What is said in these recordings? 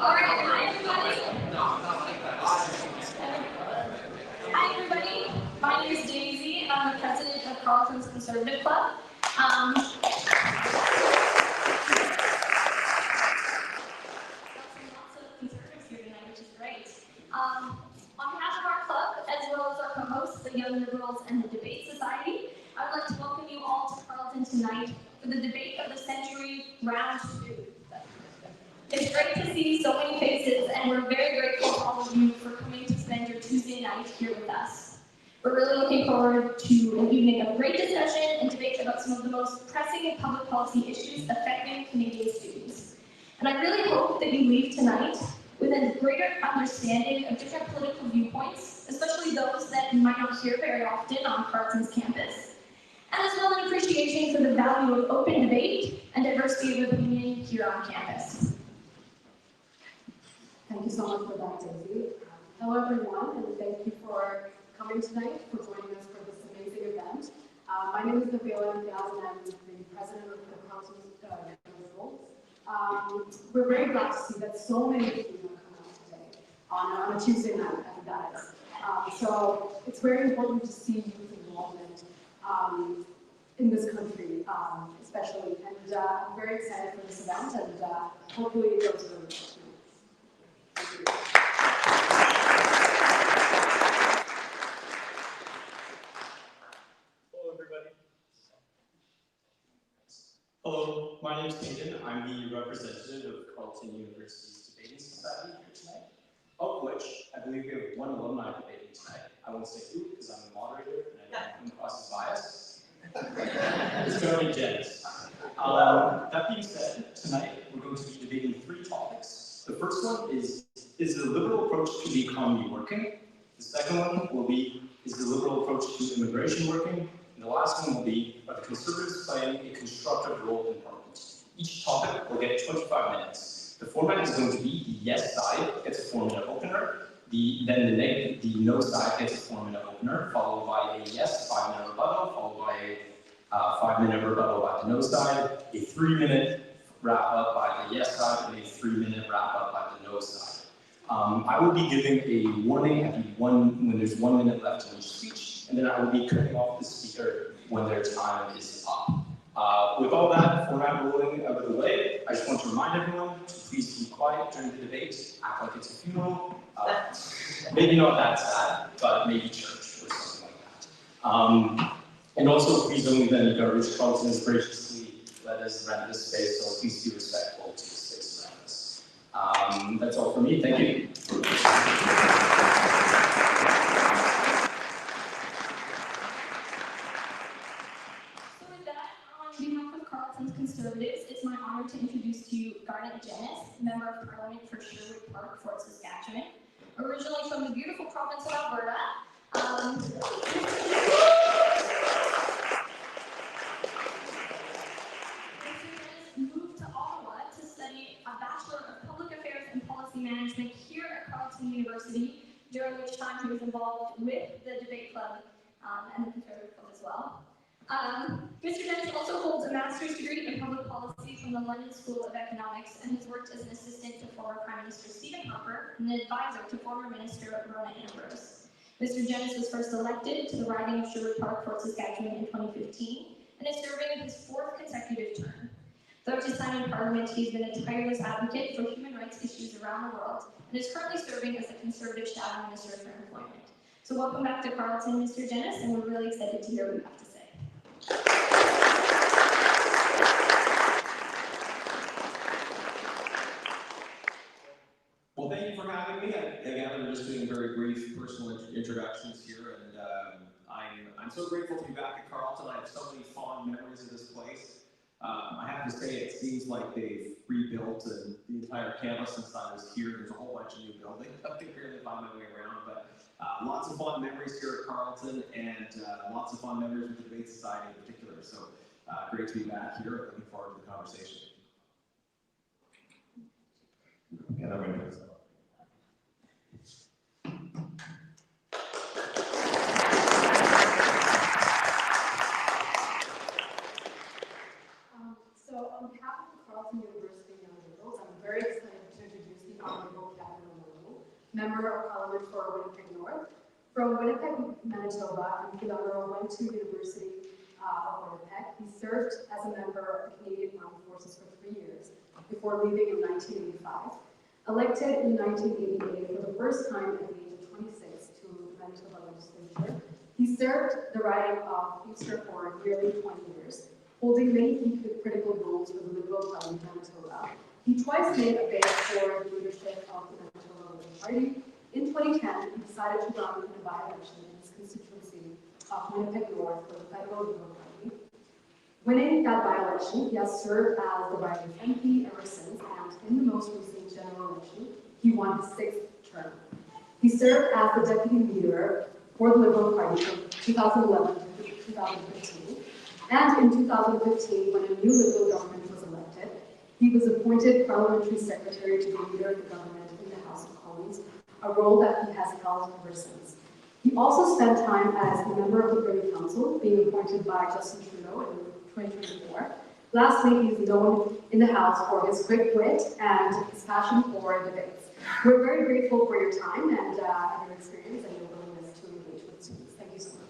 All right, hi everybody. Hi everybody. My name is Daisy. I'm the president of Carleton's Conservative Club. Lots of conservatives here tonight, which is great. On behalf of our club, as well as our co-hosts, the Young Liberals and the Debate Society, I would like to welcome you all to Carleton tonight for the debate of the century, round 2. It's great to see so many faces, and we're very grateful to all of you for coming to spend your Tuesday night here with us. We're really looking forward to an evening of great discussion and debate about some of the most pressing public policy issues affecting Canadian students. And I really hope that you leave tonight with a greater understanding of different political viewpoints, especially those that you might not hear very often on Carleton's campus, and as well an appreciation for the value of open debate and diversity of opinion here on campus. Thank you so much for that, Daisy. Hello, everyone, and thank you for coming tonight, for joining us for this amazing event. My name is Liberal MP Kevin Lamoureux, and I'm the president of the Carleton University. We're very glad to see that so many people have come out today on a Tuesday night, and that is. So it's very important to see youth involvement in this country, especially. And I'm very excited for this event, and hopefully it goes really well. Hello, everybody. Hello, my name is Peyton. I'm the representative of Carleton University's Debating Society here tonight, of which I believe we have one alumni debating tonight. I won't say who because I'm the moderator and I don't come across as biased. It's going to be Janice. That being said, tonight we're going to be debating 3 topics. The first one is the liberal approach to the economy working? The second one will be, is the liberal approach to immigration working? And the last one will be, are the Conservatives playing a constructive role in Parliament? Each topic will get 25 minutes. The format is going to be the yes side gets a 4-minute opener, then the no side gets a 4-minute opener, followed by a yes 5-minute rebuttal, followed by a 5-minute rebuttal by the no side, a 3-minute wrap up by the yes side, and a 3-minute wrap up by the no side. I will be giving a warning at when there's 1 minute left in each speech, and then I will be cutting off the speaker when their time is up. With all that format rolling out of the way, I just want to remind everyone to please be quiet during the debate, act like it's a funeral. Maybe not that sad, but maybe church or something like that. And also, please don't leave any garbage. Carleton has graciously let us rent this space, so please be respectful to the space around us. That's all for me. Thank you. On behalf of Carleton's Conservatives, it's my honor to introduce to you Carleton Janice, Member of Parliament for Sherwood Park, Fort Saskatchewan. Originally from the beautiful province of Alberta, moved to Ottawa to study a Bachelor of Public Affairs and Policy Management here at Carleton University, during which time he was involved with the Debate Club and the Conservative Club as well. Mr. Janice also holds a master's degree in public policy from the London School of Economics and has worked as an assistant to former Prime Minister Stephen Harper and an advisor to former Minister Rona Ambrose. Mr. Janice was first elected to the riding of Sherwood Park, Fort Saskatchewan in 2015 and is serving his 4th consecutive term. Throughout his time in Parliament, he's been a tireless advocate for human rights issues around the world and is currently serving as the Conservative Shadow Minister for Employment. So welcome back to Carleton, Mr. Janice, and we're really excited to hear what you have to say. Well, thank you for having me. Again, I'm just doing very brief personal introductions here, and I'm so grateful to be back at Carleton. I have so many fond memories of this place. I have to say, it seems like they've rebuilt the entire campus since I was here. There's a whole bunch of new buildings. I can barely find my way around, but lots of fond memories here at Carleton, and lots of fond memories with the Debate Society in particular. So great to be back here. Looking forward to the conversation. Yeah, that window is up. So on behalf of the Carleton University Young Liberals, I'm very excited to introduce the Member of Parliament for Winnipeg North. From Winnipeg, Manitoba, MP Lamoureux went to University of Winnipeg. He served as a member of the Canadian Armed Forces for 3 years before leaving in 1985. Elected in 1988 for the first time at the age of 26 to Manitoba legislature, he served the riding of Easter for nearly 20 years, holding many key critical roles for the Liberal Party of Manitoba. He twice made a bid for the leadership of the Manitoba Liberal Party. In 2010, he decided to run in a by-election in his constituency of Winnipeg North for the Federal Liberal Party. Winning that by-election, he has served as the riding MP ever since, and in the most recent general election, he won his 6th term. He served as the deputy leader for the Liberal Party from 2011 to 2015, and in 2015, when a new Liberal government was elected, he was appointed parliamentary secretary to the leader of the government in the House of Commons, a role that he has held ever since. He also spent time as a member of the Privy Council, being appointed by Justin Trudeau in 2024. Lastly, he is known in the House for his quick wit and his passion for debates. We're very grateful for your time and your experience and your willingness to engage with students. Thank you so much.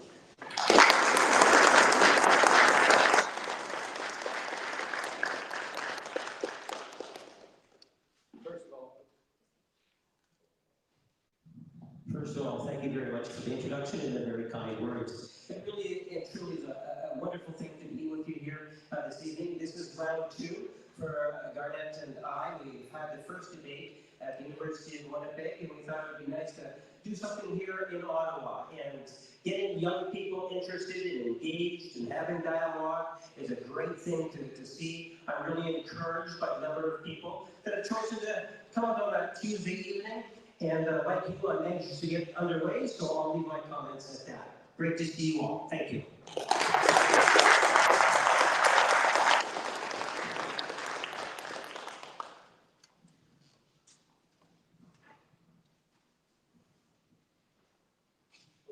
First of all, thank you very much for the introduction and the very kind words. It truly is a wonderful thing to be with you here this evening. This is round 2 for Garnett and I. We've had the first debate at the University of Winnipeg, and we thought it would be nice to do something here in Ottawa. And getting young people interested and engaged and having dialogue is a great thing to see. I'm really encouraged by the number of people that have chosen to come out on a Tuesday evening. And like you, I'm anxious to get underway, so I'll leave my comments at that. Great to see you all. Thank you.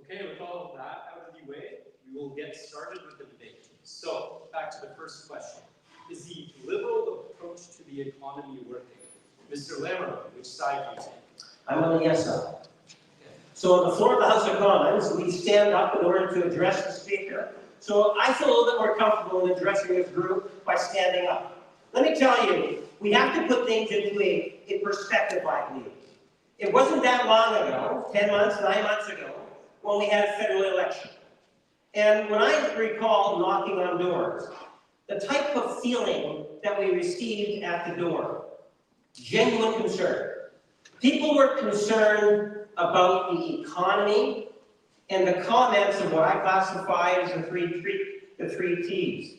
Okay, with all of that out of the way, we will get started with the debate. So, back to the first question. Is the Liberal approach to the economy working? Mr. Lamoureux, which side do you take? I'm on the yes side. So on the floor of the House of Commons, we stand up in order to address the Speaker. So I feel a little bit more comfortable in addressing this group by standing up. Let me tell you, we have to put things into a perspective, I believe. It wasn't that long ago, 10 months, 9 months ago, when we had a federal election. And when I recall knocking on doors, the type of feeling that we received at the door, genuine concern. People were concerned about the economy and the comments of what I classify as the three T's.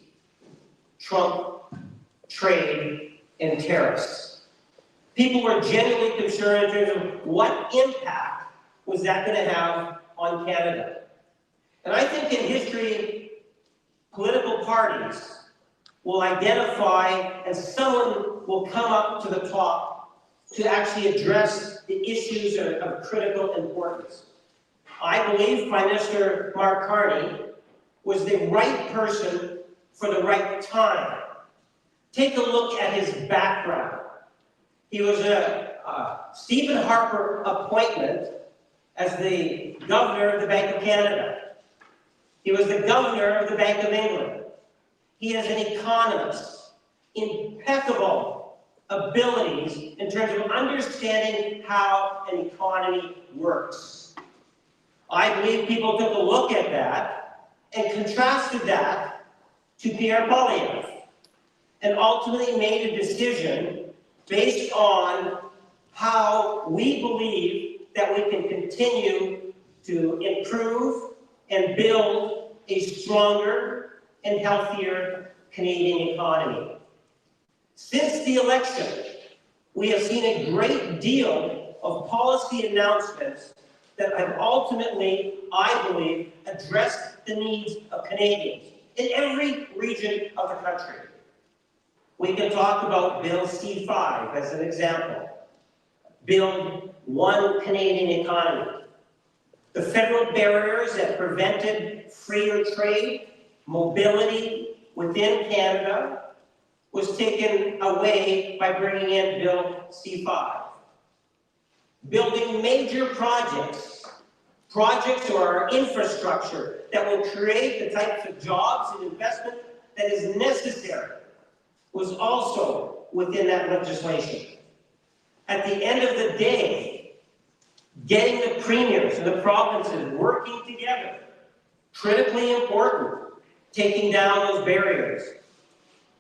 Trump, trade, and tariffs. People were genuinely concerned in terms of what impact was that going to have on Canada. And I think in history, political parties will identify and someone will come up to the top to actually address the issues of critical importance. I believe Prime Minister Mark Carney was the right person for the right time. Take a look at his background. He was a Stephen Harper appointment as the Governor of the Bank of Canada. He was the Governor of the Bank of England. He is an economist, impeccable abilities in terms of understanding how an economy works. I believe people took a look at that and contrasted that to Pierre Poilievre and ultimately made a decision based on how we believe that we can continue to improve and build a stronger and healthier Canadian economy. Since the election, we have seen a great deal of policy announcements that have ultimately, I believe, addressed the needs of Canadians in every region of the country. We can talk about Bill C-5 as an example. Build one Canadian economy. The federal barriers that prevented freer trade, mobility within Canada was taken away by bringing in Bill C-5. building major projects to our infrastructure that will create the types of jobs and investment that is necessary, was also within that legislation. At the end of the day, getting the premiers and the provinces working together, critically important, taking down those barriers.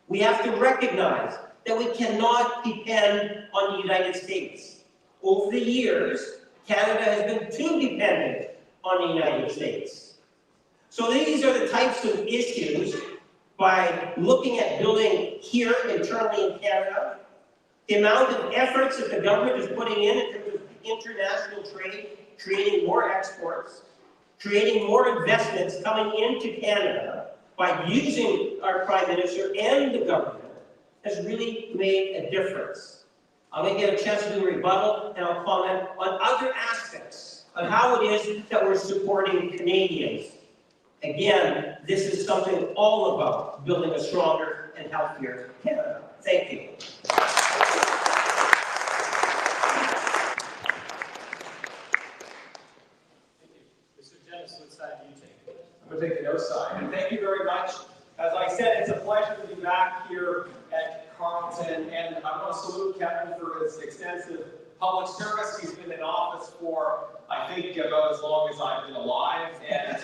We have to recognize that we cannot depend on the United States. Over the years, Canada has been too dependent on the United States. So these are the types of issues, by looking at building here internally in Canada, the amount of efforts that the government is putting in terms of international trade, creating more exports, creating more investments coming into Canada by using our Prime Minister and the government, has really made a difference. I'm going to get a chance to do a rebuttal, and I'll comment on other aspects of how it is that we're supporting Canadians. Again, this is something all about building a stronger and healthier Canada. Thank you. Mr. Dennis, what side do you take? I'm going to take the no side. And thank you very much. As I said, it's a pleasure to be back here at Carleton, and I want to salute Kevin for his extensive public service. He's been in office for, I think, about as long as I've been alive. And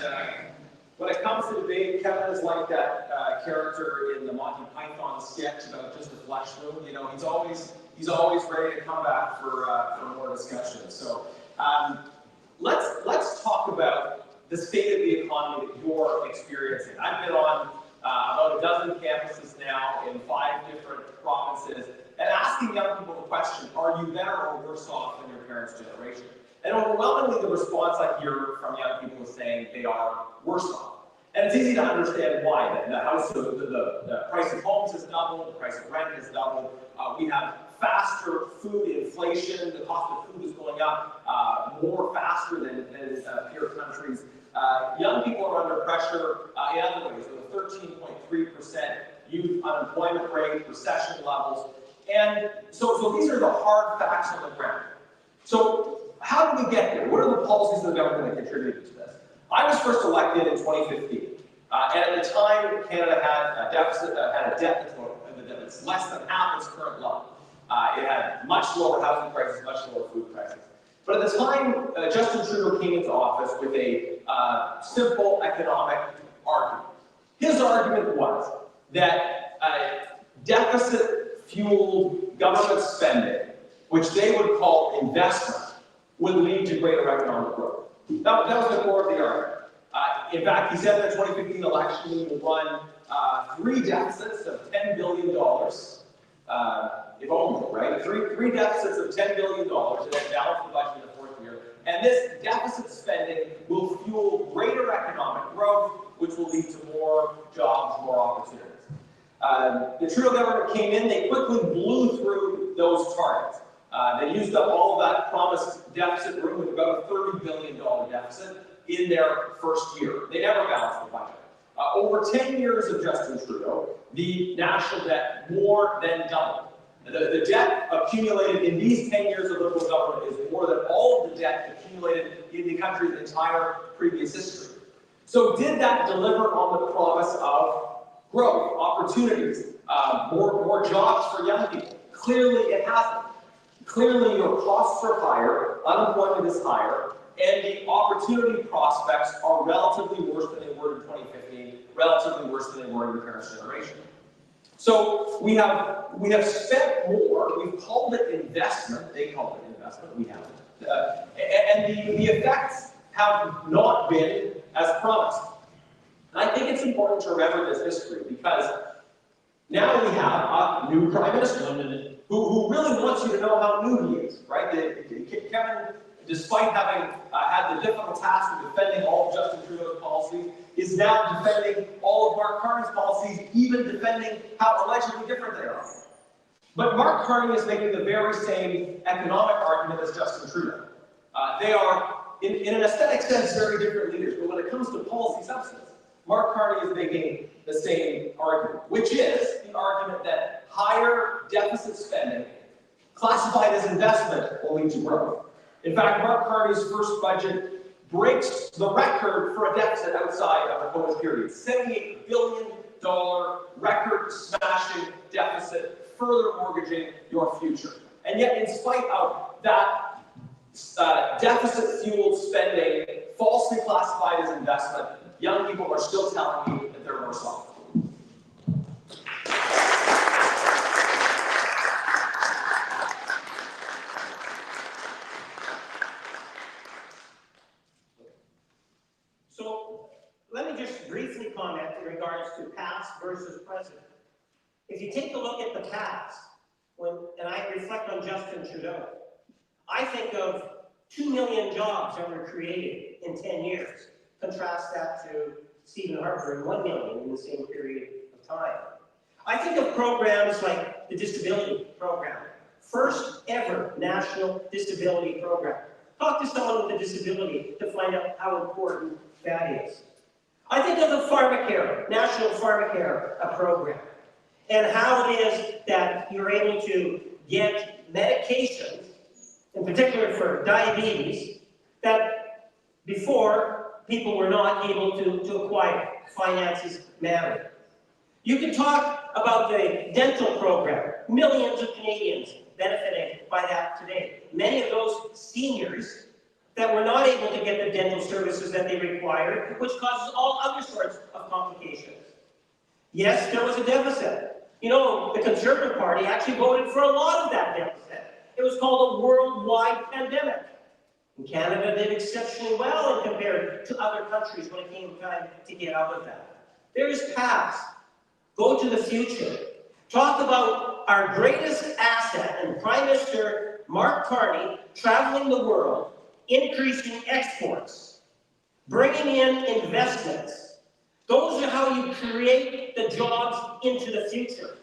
when it comes to debate, Kevin is like that character in the Monty Python sketch about just a flesh wound. You know, he's always ready to come back for more discussion. So let's talk about the state of the economy that you're experiencing. I've been on about a dozen campuses now in 5 different provinces, and asking young people the question, are you better or worse off than your parents' generation? And overwhelmingly, the response I hear from young people is saying they are worse off. And it's easy to understand why. The price of homes has doubled, the price of rent has doubled. We have faster food inflation. The cost of food is going up more faster than peer countries. Young people are under pressure in other ways, with a 13.3% youth unemployment rate, recession levels. And so these are the hard facts on the ground. So how did we get here? What are the policies of the government that contributed to this? I was first elected in 2015. And at the time, Canada had a deficit, had a debt that's less than half its current level. It had much lower housing prices, much lower food prices. But at the time, Justin Trudeau came into office with a simple economic argument. His argument was that deficit-fueled government spending, which they would call investment, would lead to greater economic growth. That was the core of the argument. In fact, he said in the 2015 election he would run 3 deficits of $10 billion. If only, right? Three deficits of $10 billion, and then balance the budget in the 4th year. And this deficit spending will fuel greater economic growth, which will lead to more jobs, more opportunities. The Trudeau government came in, they quickly blew through those targets. They used up all of that promised deficit room with about a $30 billion deficit in their first year. They never balanced the budget. Over 10 years of Justin Trudeau, the national debt more than doubled. The debt accumulated in these 10 years of Liberal government is more than all of the debt accumulated in the country's entire previous history. So did that deliver on the promise of growth, opportunities, more jobs for young people? Clearly it hasn't. Clearly your costs are higher, unemployment is higher, and the opportunity prospects are relatively worse than they were in 2015, relatively worse than they were in your parents' generation. So we have spent more, we've called it investment, they call it investment, we haven't. And the effects have not been as promised. And I think it's important to remember this history because now we have a new Prime Minister who really wants you to know how new he is, right? Kevin, despite having had the difficult task of defending all of Justin Trudeau's policies, is now defending all of Mark Carney's policies, even defending how allegedly different they are. But Mark Carney is making the very same economic argument as Justin Trudeau. They are, in an aesthetic sense, very different leaders, but when it comes to policy substance, Mark Carney is making the same argument, which is the argument that higher deficit spending, classified as investment, will lead to growth. In fact, Mark Carney's first budget breaks the record for a deficit outside of the COVID period. $78 billion record-smashing deficit, further mortgaging your future. And yet, in spite of that deficit-fueled spending, falsely classified as investment, young people are still telling you that they're worse off. So let me just briefly comment in regards to past versus present. If you take a look at the past, and I reflect on Justin Trudeau, I think of 2 million jobs that were created in 10 years. Contrast that to Stephen Harper, 1 million in the same period of time. I think of programs like the disability program, first ever national disability program. Talk to someone with a disability to find out how important that is. I think of the Pharmacare, National Pharmacare program, and how it is that you're able to get medications, in particular for diabetes, that before people were not able to acquire. Finances matter. You can talk about the dental program. Millions of Canadians benefiting by that today. Many of those seniors that were not able to get the dental services that they required, which causes all other sorts of complications. Yes, there was a deficit. You know, the Conservative Party actually voted for a lot of that deficit. It was called a worldwide pandemic. And Canada did exceptionally well compared to other countries when it came time to get out of that. There is past. Go to the future. Talk about our greatest asset and Prime Minister Mark Carney traveling the world, increasing exports, bringing in investments. Those are how you create the jobs into the future.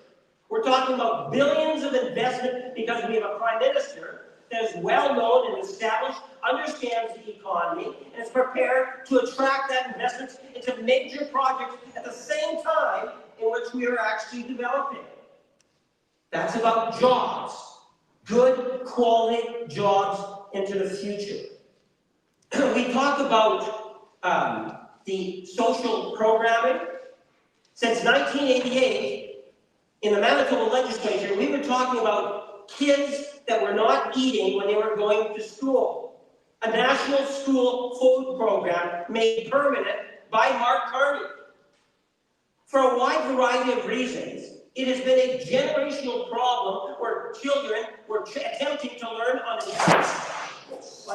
We're talking about billions of investment because we have a Prime Minister that is well known and established, understands the economy, and is prepared to attract that investment into major projects at the same time in which we are actually developing. That's about jobs, good quality jobs into the future. We talk about the social programming. Since 1988, in the Manitoba legislature, we were talking about kids that were not eating when they were going to school. A national school food program made permanent by Mark Carney. For a wide variety of reasons, it has been a generational problem where children were attempting to learn on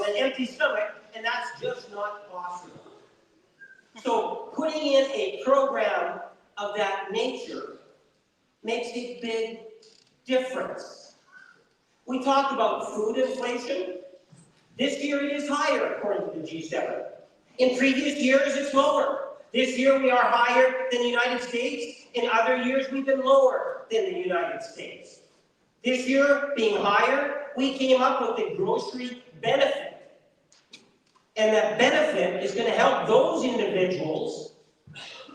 an empty stomach, and that's just not possible. So putting in a program of that nature makes a big difference. We talked about food inflation. This year it is higher, according to the G7. In previous years, it's lower. This year we are higher than the United States. In other years, we've been lower than the United States. This year, being higher, we came up with a grocery benefit. And that benefit is going to help those individuals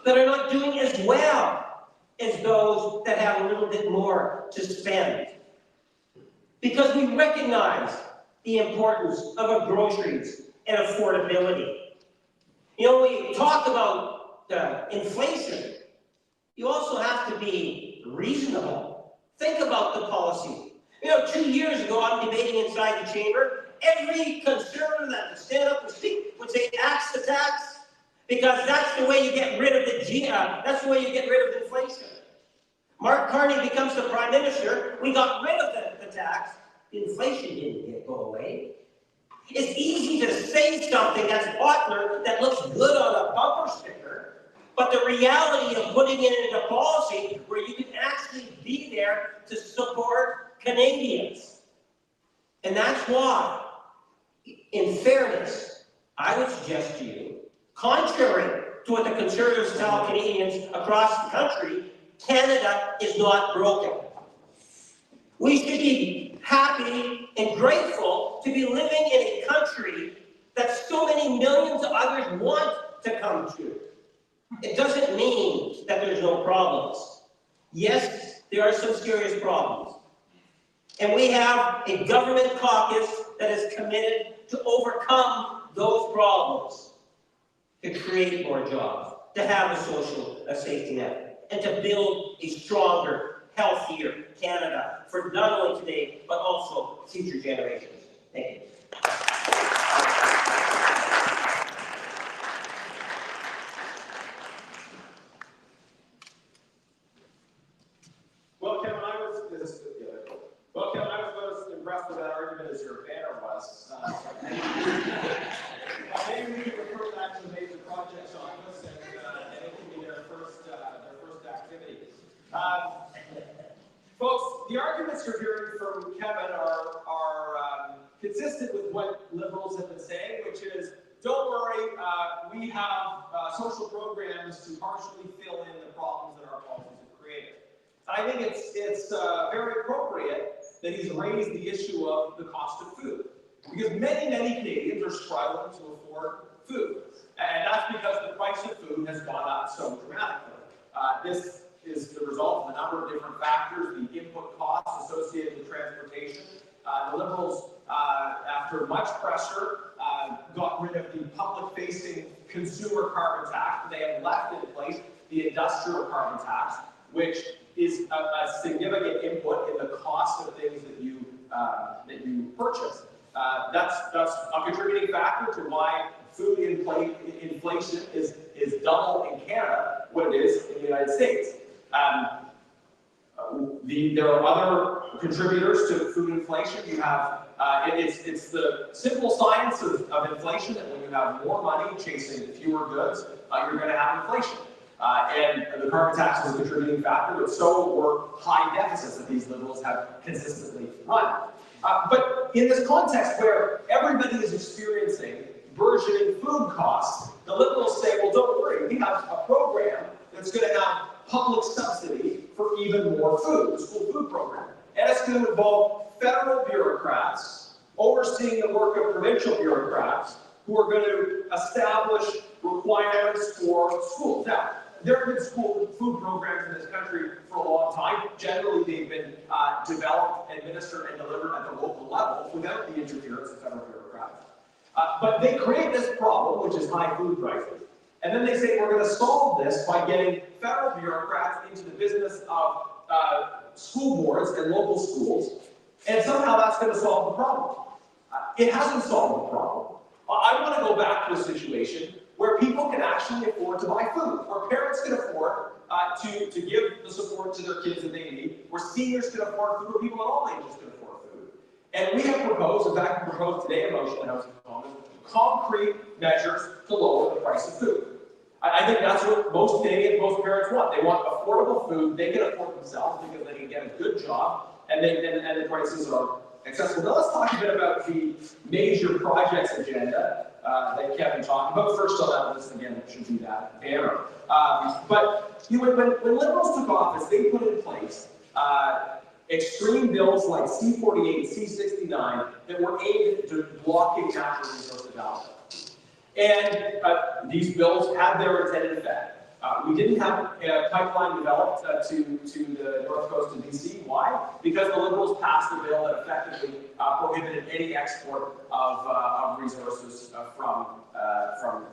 that are not doing as well as those that have a little bit more to spend. Because we recognize the importance of our groceries and affordability. You know, when we talk about inflation, you also have to be reasonable. Think about the policy. You know, 2 years ago, I'm debating inside the chamber. Every conservative that would stand up and speak would say, axe the tax, because that's the way you get rid of that's the way you get rid of inflation. Mark Carney becomes the Prime Minister. We got rid of the tax. Inflation didn't go away. It's easy to say something that's popular, that looks good on a bumper sticker, but the reality of putting it into policy where you can actually be there to support Canadians. And that's why, in fairness, I would suggest to you, contrary to what the Conservatives tell Canadians across the country, Canada is not broken. We should be happy and grateful to be living in a country that so many millions of others want to come to. It doesn't mean that there's no problems. Yes, there are some serious problems. And we have a government caucus that is committed to overcome those problems, to create more jobs, to have a social safety net, and to build a stronger, healthier Canada for not only today, but also future generations. Thank you. Well, Kevin, I was as impressed with that argument as your banner was. Maybe we could refer that to the major projects office, and it can be their first activity. Folks, the arguments you're hearing from Kevin are consistent with what Liberals have been saying, which is, don't worry, we have social programs to partially fill in the problems that our policies have created. I think it's very appropriate that he's raised the issue of the cost of food, because many Canadians are struggling to afford food, and that's because the price of food has gone up so dramatically. This is the result of a number of different factors, the input costs associated with transportation. The Liberals, after much pressure, got rid of the public-facing consumer carbon tax. They have left in place the industrial carbon tax, which is a significant input in the cost of things that you purchase. That's a contributing factor to why food inflation is double in Canada what it is in the United States. There are other contributors to food inflation. You have it's the simple science of inflation that when you have more money chasing fewer goods, you're going to have inflation. And the carbon tax is a contributing factor, but so were high deficits that these Liberals have consistently run. But in this context where everybody is experiencing burgeoning food costs, the Liberals say, well, don't worry, we have a program that's going to have public subsidy for even more food, the school food program. And it's going to involve federal bureaucrats overseeing the work of provincial bureaucrats who are going to establish requirements for schools. Now, there have been school food programs in this country for a long time. Generally, they've been developed, administered, and delivered at the local level without the interference of federal bureaucrats. But they create this problem, which is high food prices. And then they say, we're going to solve this by getting federal bureaucrats into the business of school boards and local schools, and somehow that's going to solve the problem. It hasn't solved the problem. I want to go back to a situation where people can actually afford to buy food, where parents can afford to give the support to their kids that they need, where seniors can afford food, where people at all ages can afford food. And we have proposed, in fact, we proposed today a motion in the House of Commons, concrete measures to lower the price of food. I think that's what most Canadians, most parents want. They want affordable food they can afford themselves because they can get a good job and the prices are accessible. Now let's talk a bit about the major projects agenda that Kevin talked about. First on that list, again, it should be that banner. But when Liberals took office, they put in place extreme bills like C-48 and C-69 that were aimed at blocking natural resource development. And these bills had their intended effect. We didn't have a pipeline developed to the north coast of BC. Why? Because the Liberals passed a bill that effectively prohibited any export of resources from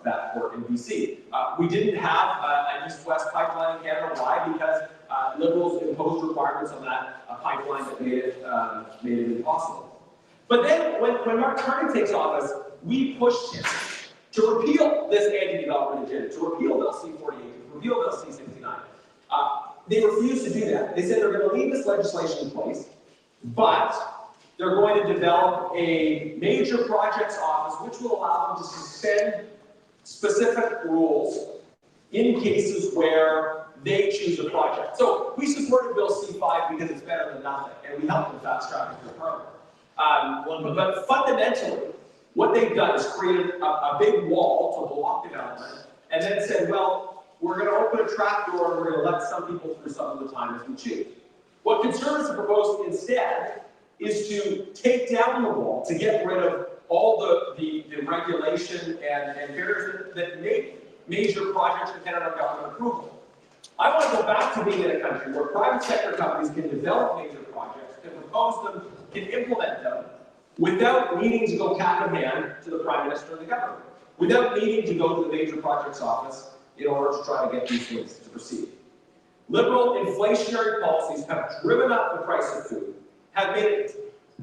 that port in BC. We didn't have an east-west pipeline in Canada. Why? Because Liberals imposed requirements on that pipeline that made it impossible. But then when Mark Carney takes office, we pushed him to repeal this anti-development agenda, to repeal Bill C-48, to repeal Bill C-69. They refused to do that. They said they're going to leave this legislation in place, but they're going to develop a major projects office which will allow them to suspend specific rules in cases where they choose a project. So we supported Bill C-5 because it's better than nothing, and we helped them fast track it through Parliament. But fundamentally, what they've done is created a big wall to block development, and then said, well, we're going to open a trap door and we're going to let some people through some of the time if we choose. What Conservatives have proposed instead is to take down the wall, to get rid of all the regulation and barriers that make major projects dependent on government approval. I want to go back to being in a country where private sector companies can develop major projects, can propose them, can implement them, without needing to go cap in hand to the Prime Minister and the government, without needing to go to the major projects office in order to try to get these things to proceed. Liberal inflationary policies have driven up the price of food, have made it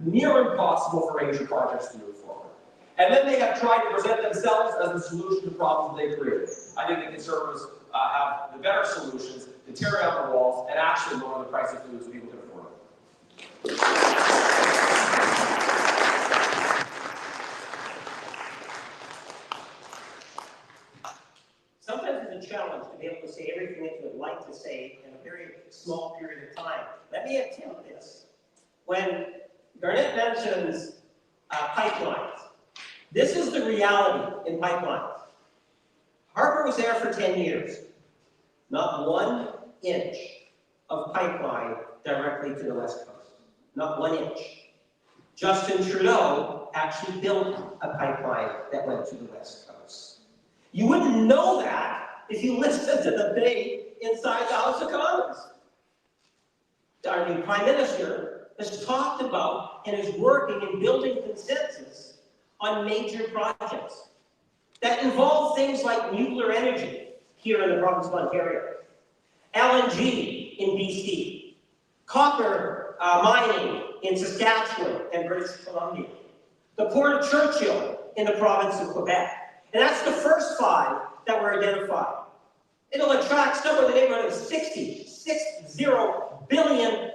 near impossible for major projects to move forward. And then they have tried to present themselves as the solution to problems they created. I think the Conservatives have the better solutions to tear down the walls and actually lower the price of food so people can afford it. Sometimes it's a challenge to be able to say everything that you would like to say in a very small period of time. Let me attempt this. When Garnett mentions pipelines, this is the reality in pipelines. Harper was there for 10 years. Not 1 inch of pipeline directly to the West Coast. Not 1 inch. Justin Trudeau actually built a pipeline that went to the West Coast. You wouldn't know that if you listened to the debate inside the House of Commons. Our new Prime Minister has talked about and is working in building consensus on major projects that involve things like nuclear energy here in the province of Ontario, LNG in BC, copper mining in Saskatchewan and British Columbia, the Port of Churchill in the province of Quebec. And that's the first 5 that were identified. It'll attract somewhere in the neighborhood of $60 billion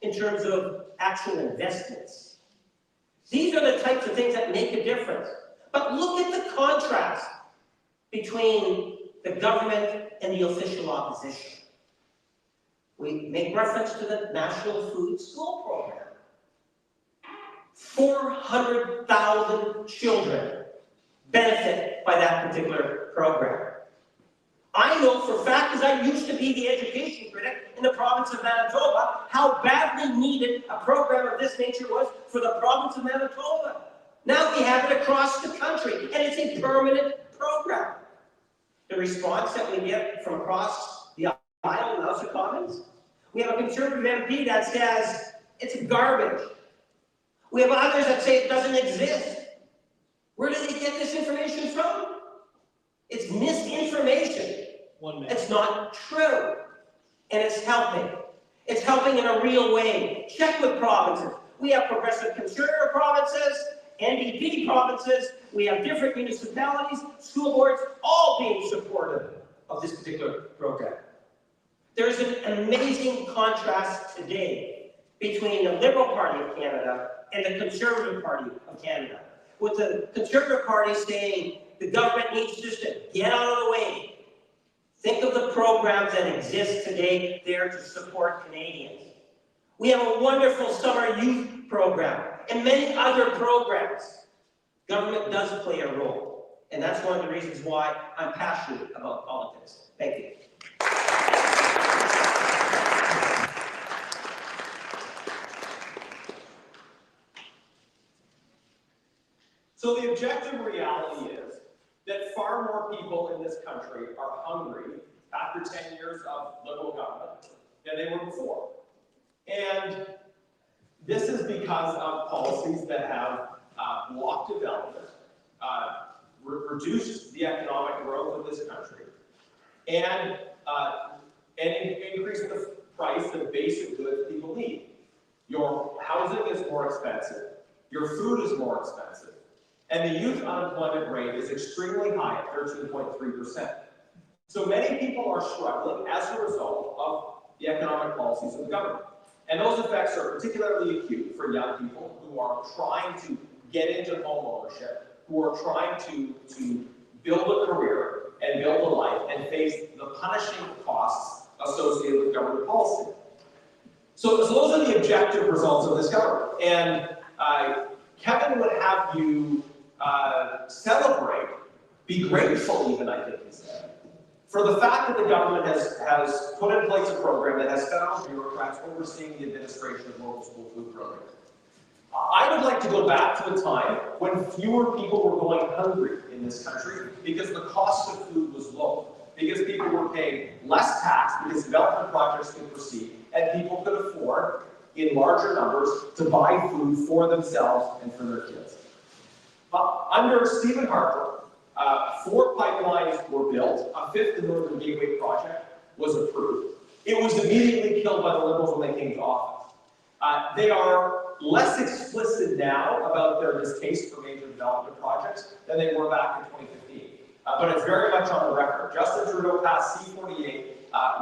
in terms of actual investments. These are the types of things that make a difference. But look at the contrast between the government and the official opposition. We make reference to the National Food School Program. 400,000 children benefit by that particular program. I know for a fact, because I used to be the education critic in the province of Manitoba, how badly needed a program of this nature was for the province of Manitoba. Now we have it across the country, and it's a permanent program. The response that we get from across the aisle in the House of Commons, we have a Conservative MP that says it's garbage. We have others that say it doesn't exist. Where do they get this information from? It's misinformation. It's not true. And it's helping. It's helping in a real way. Check with provinces. We have progressive conservative provinces, NDP provinces, we have different municipalities, school boards, all being supportive of this particular program. There's an amazing contrast today between the Liberal Party of Canada and the Conservative Party of Canada, with the Conservative Party saying the government needs just to get out of the way. Think of the programs that exist today there to support Canadians. We have a wonderful summer youth program and many other programs. Government does play a role, and that's one of the reasons why I'm passionate about politics. Thank you. So the objective reality is that far more people in this country are hungry after 10 years of Liberal government than they were before. And this is because of policies that have blocked development, reduced the economic growth of this country, and increased the price of basic goods people need. Your housing is more expensive. Your food is more expensive. And the youth unemployment rate is extremely high at 13.3%. So many people are struggling as a result of the economic policies of the government. And those effects are particularly acute for young people who are trying to get into home ownership, who are trying to build a career and build a life and face the punishing costs associated with government policy. So those are the objective results of this government. And Kevin would have you celebrate, be grateful even, I think he said, for the fact that the government has put in place a program that has federal bureaucrats overseeing the administration of local school food programs. I would like to go back to a time when fewer people were going hungry in this country because the cost of food was low, because people were paying less tax because development projects could proceed, and people could afford in larger numbers to buy food for themselves and for their kids. Under Stephen Harper, 4 pipelines were built, a 5th, the Northern Gateway project, was approved. It was immediately killed by the Liberals when they came to office. They are less explicit now about their distaste for major development projects than they were back in 2015. But it's very much on the record. Justin Trudeau passed C-48,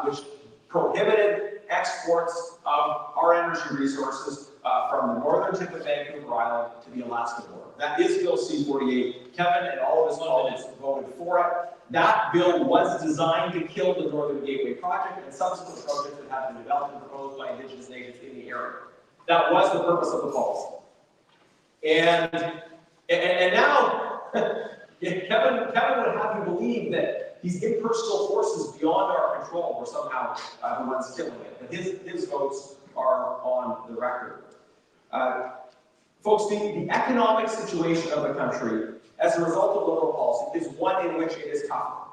which prohibited exports of our energy resources from the northern tip of Vancouver Island to the Alaska border. That is Bill C-48. Kevin and all of his colleagues voted for it. That bill was designed to kill the Northern Gateway project and subsequent projects that have been developed and proposed by Indigenous nations in the area. That was the purpose of the policy. And now, Kevin would have you believe that these impersonal forces beyond our control were somehow the ones killing it. But his votes are on the record. Folks, the economic situation of the country as a result of Liberal policy is one in which it is tough.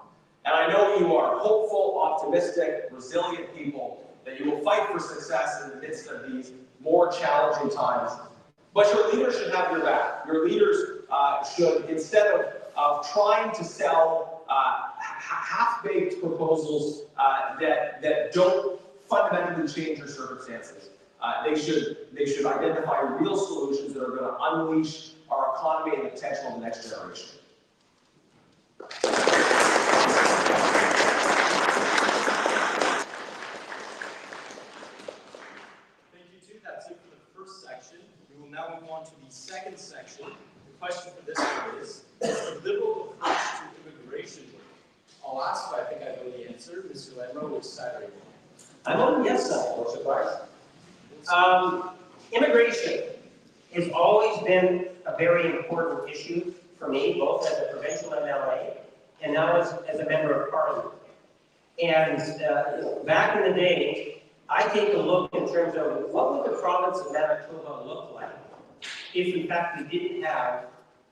And I know you are hopeful, optimistic, resilient people, that you will fight for success in the midst of these more challenging times. But your leaders should have your back. Your leaders should, instead of trying to sell half-baked proposals that don't fundamentally change your circumstances, they should identify real solutions that are going to unleash our economy and the potential of the next generation. Thank you, too. That's it for the first section. We will now move on to the second section. The question for this one is the Liberal approach to immigration work? I'll ask, but I think I know the answer. Mr. Lamoureux, which side are you on? I'm on the yes side, no surprise. Immigration has always been a very important issue for me, both as a provincial MLA and now as a member of Parliament. And back in the day, I take a look in terms of what would the province of Manitoba look like if in fact we didn't have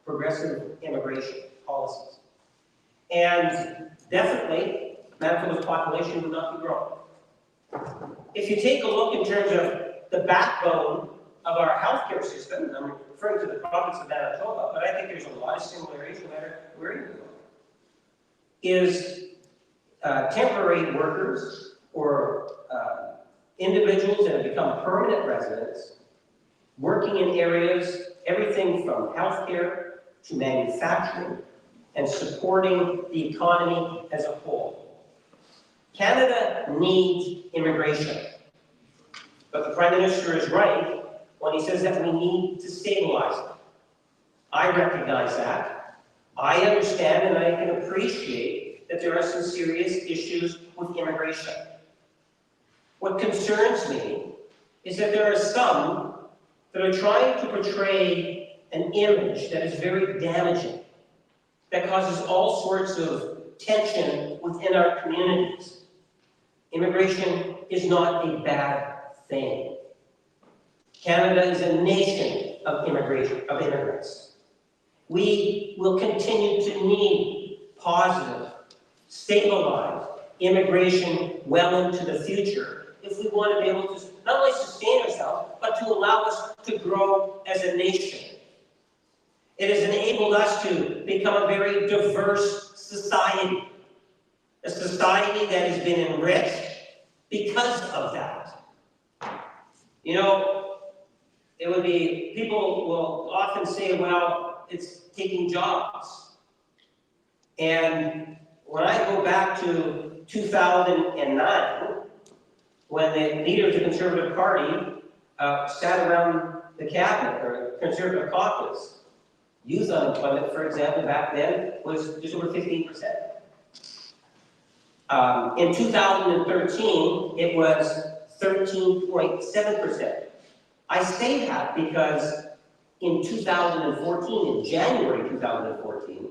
progressive immigration policies. And definitely, Manitoba's population would not be growing. If you take a look in terms of the backbone of our healthcare system, I'm referring to the province of Manitoba, but I think there's a lot of similarities no matter where you go, is temporary workers or individuals that have become permanent residents working in areas, everything from healthcare to manufacturing and supporting the economy as a whole. Canada needs immigration. But the Prime Minister is right when he says that we need to stabilize it. I recognize that. I understand and I can appreciate that there are some serious issues with immigration. What concerns me is that there are some that are trying to portray an image that is very damaging, that causes all sorts of tension within our communities. Immigration is not a bad thing. Canada is a nation of immigrants. We will continue to need positive, stabilized immigration well into the future if we want to be able to not only sustain ourselves, but to allow us to grow as a nation. It has enabled us to become a very diverse society, a society that has been enriched because of that. You know, it would be, people will often say, well, it's taking jobs. And when I go back to 2009, when the leader of the Conservative Party sat around the cabinet, or Conservative caucus, youth unemployment, for example, back then was just over 15%. In 2013, it was 13.7%. I say that because in 2014, in January 2014,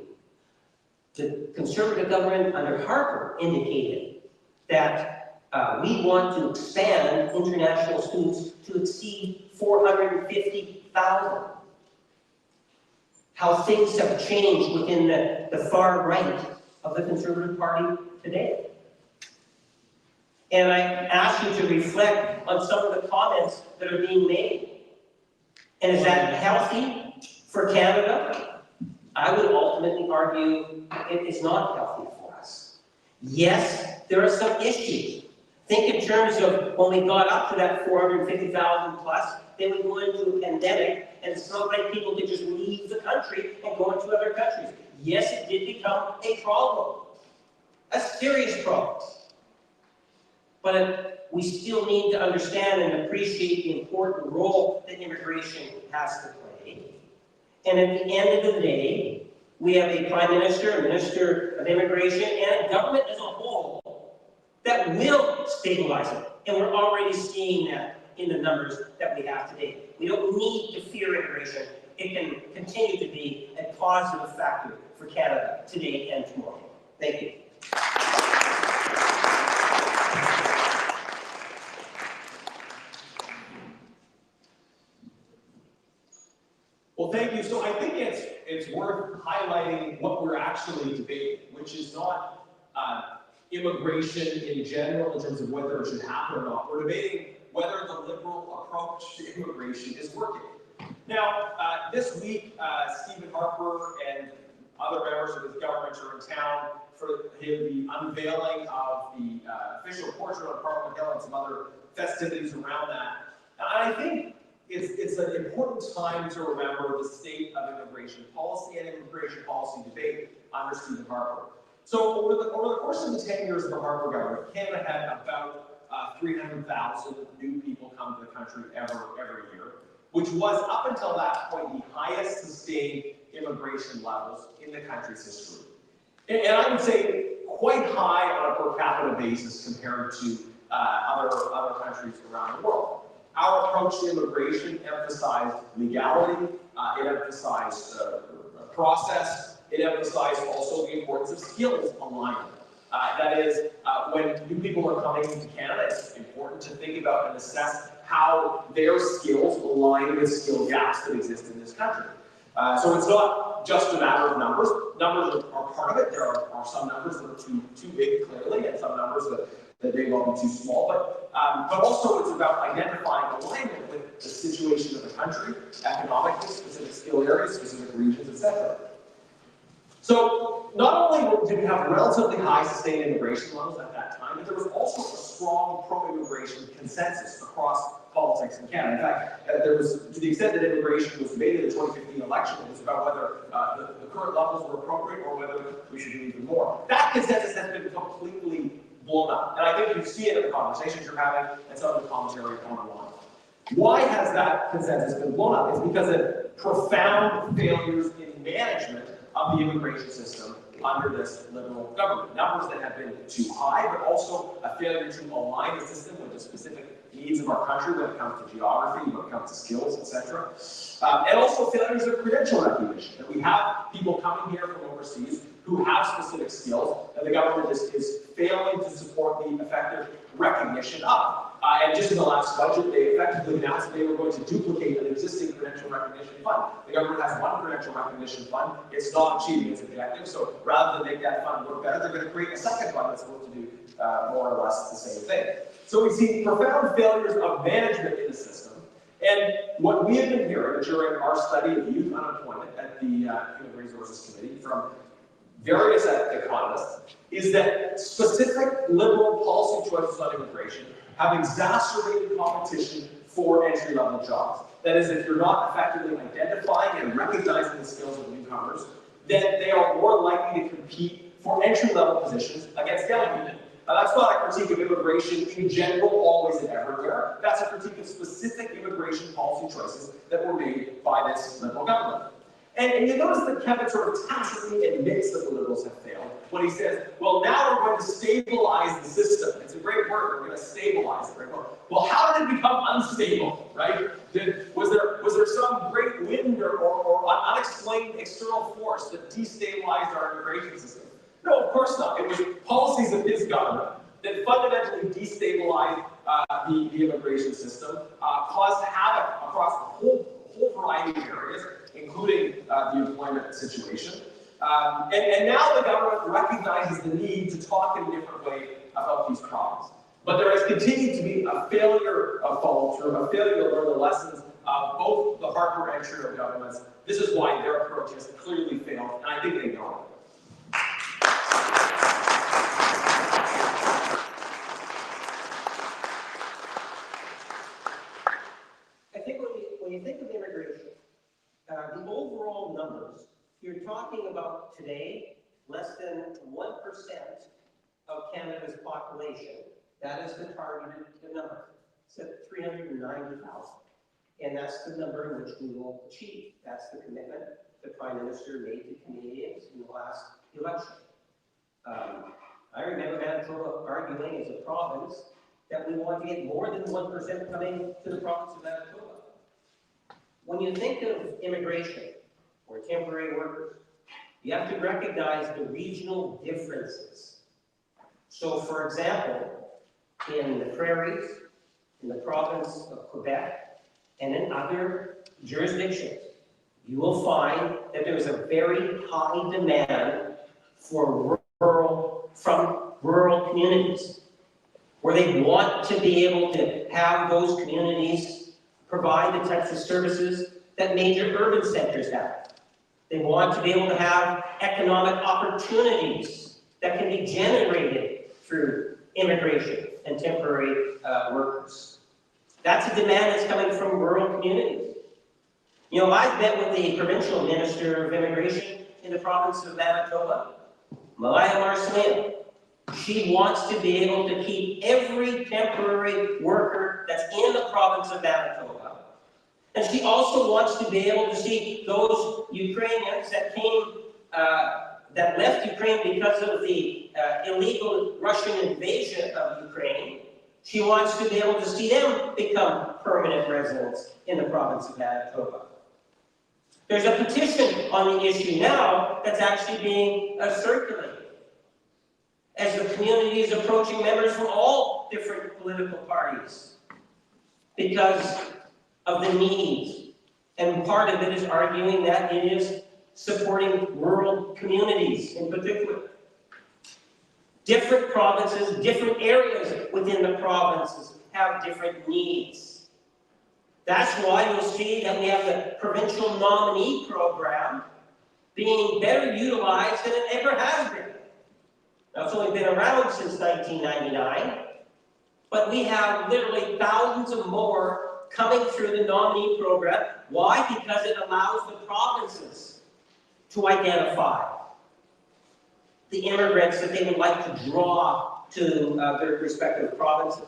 the Conservative government under Harper indicated that we want to expand international students to exceed 450,000. How things have changed within the far right of the Conservative Party today. And I ask you to reflect on some of the comments that are being made. And is that healthy for Canada? I would ultimately argue it is not healthy for us. Yes, there are some issues. Think in terms of when we got up to that 450,000 plus, then we go into a pandemic, and it's not like people could just leave the country and go into other countries. Yes, it did become a problem, a serious problem. But we still need to understand and appreciate the important role that immigration has to play. And at the end of the day, we have a Prime Minister, a Minister of Immigration, and a government as a whole that will stabilize it. And we're already seeing that in the numbers that we have today. We don't need to fear immigration. It can continue to be a positive factor for Canada today and tomorrow. Thank you. Well, thank you. So I think it's worth highlighting what we're actually debating, which is not immigration in general in terms of whether it should happen or not. We're debating whether the Liberal approach to immigration is working. Now, this week, Stephen Harper and other members of his government are in town for the unveiling of the official portrait on Parliament Hill and some other festivities around that. And I think it's an important time to remember the state of immigration policy and immigration policy debate under Stephen Harper. So over the course of the 10 years of the Harper government, Canada had about 300,000 new people come to the country every year, which was up until that point the highest sustained immigration levels in the country's history. And I would say quite high on a per capita basis compared to other countries around the world. Our approach to immigration emphasized legality, it emphasized process, it emphasized also the importance of skills alignment. That is, when new people are coming to Canada, it's important to think about and assess how their skills align with skill gaps that exist in this country. So it's not just a matter of numbers. Numbers are part of it. There are some numbers that are too big, clearly, and some numbers that may well be too small. But also it's about identifying alignment with the situation of the country, economically, specific skill areas, specific regions, etc. So not only did we have relatively high sustained immigration levels at that time, but there was also a strong pro-immigration consensus across politics in Canada. In fact, there was, to the extent that immigration was debated in the 2015 election, it was about whether the current levels were appropriate or whether we should do even more. That consensus has been completely blown up. And I think you see it in the conversations you're having and some of the commentary online. Why has that consensus been blown up? It's because of profound failures in management of the immigration system under this Liberal government. Numbers that have been too high, but also a failure to align the system with the specific needs of our country when it comes to geography, when it comes to skills, etc. And also failures of credential recognition. That we have people coming here from overseas who have specific skills, and the government is failing to support the effective recognition of. And just in the last budget, they effectively announced that they were going to duplicate an existing credential recognition fund. The government has one credential recognition fund. It's not achieving its objective, so rather than make that fund work better, they're going to create a second fund that's supposed to do more or less the same thing. So we see profound failures of management in the system. And what we have been hearing during our study of youth unemployment at the Human Resources Committee from various economists is that specific Liberal policy choices on immigration have exacerbated competition for entry-level jobs. That is, if you're not effectively identifying and recognizing the skills of newcomers, then they are more likely to compete for entry-level positions against young people. Now, that's not a critique of immigration in general, always and everywhere. That's a critique of specific immigration policy choices that were made by this Liberal government. And you notice that Kevin sort of tacitly admits that the Liberals have failed when he says, well, now we're going to stabilize the system. It's a great word, we're going to stabilize it. Right? Well, how did it become unstable, right? Was there some great wind or unexplained external force that destabilized our immigration system? No, of course not. It was policies of his government that fundamentally destabilized the immigration system, caused havoc across a whole variety of areas, including the employment situation. And now the government recognizes the need to talk in a different way about these problems. But there has continued to be a failure of follow-through, a failure to learn the lessons of both the Harper and Trudeau governments. This is why their approach has clearly failed, and I think they know it. I think when you think of immigration, the overall numbers, you're talking about today, less than 1% of Canada's population. That is the targeted number. It's at 390,000. And that's the number in which we will achieve. That's the commitment the Prime Minister made to Canadians in the last election. I remember Manitoba arguing as a province that we want to get more than 1% coming to the province of Manitoba. When you think of immigration or temporary workers, you have to recognize the regional differences. So, for example, in the prairies, in the province of Quebec, and in other jurisdictions, you will find that there is a very high demand for rural communities, where they want to be able to have those communities provide the types of services that major urban centers have. They want to be able to have economic opportunities that can be generated through immigration and temporary workers. That's a demand that's coming from rural communities. You know, I've met with the provincial minister of immigration in the province of Manitoba, Malaya Marcelino. She wants to be able to keep every temporary worker that's in the province of Manitoba. And she also wants to be able to see those Ukrainians that came, that left Ukraine because of the illegal Russian invasion of Ukraine. She wants to be able to see them become permanent residents in the province of Manitoba. There's a petition on the issue now that's actually being circulated as the community is approaching members from all different political parties because of the needs. And part of it is arguing that it is supporting rural communities in particular. Different provinces, different areas within the provinces have different needs. That's why you'll see that we have the provincial nominee program being better utilized than it ever has been. Now, it's only been around since 1999, but we have literally thousands of more coming through the nominee program. Why? Because it allows the provinces to identify the immigrants that they would like to draw to their respective provinces.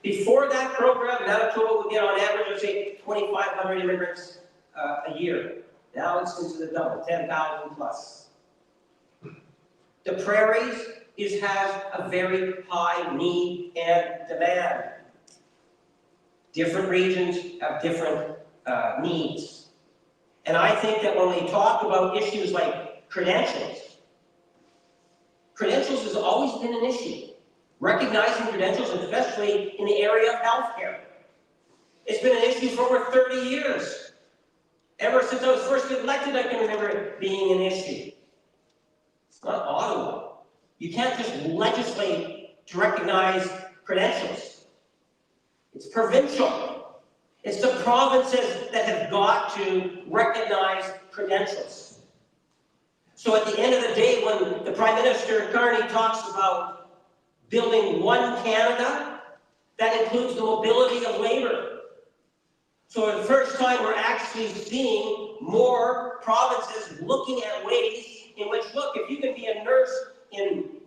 Before that program, Manitoba would get on average, let's say, 2,500 immigrants a year. Now it's into the double, 10,000 plus. The prairies has a very high need and demand. Different regions have different needs. And I think that when we talk about issues like credentials has always been an issue. Recognizing credentials, especially in the area of healthcare. It's been an issue for over 30 years. Ever since I was first elected, I can remember it being an issue. It's not Ottawa. You can't just legislate to recognize credentials. It's provincial. It's the provinces that have got to recognize credentials. So at the end of the day, when the Prime Minister Carney talks about building one Canada, that includes the mobility of labor. So for the first time, we're actually seeing more provinces looking at ways in which, look, if you can be a nurse in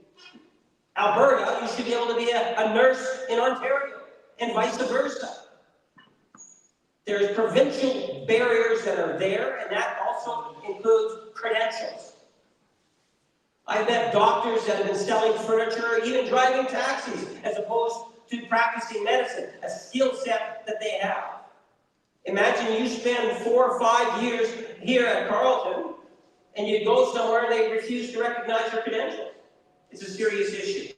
Alberta, you should be able to be a nurse in Ontario, and vice versa. There's provincial barriers that are there, and that also includes credentials. I've met doctors that have been selling furniture, even driving taxis, as opposed to practicing medicine, a skill set that they have. Imagine you spend 4 or 5 years here at Carleton, and you go somewhere and they refuse to recognize your credentials. It's a serious issue.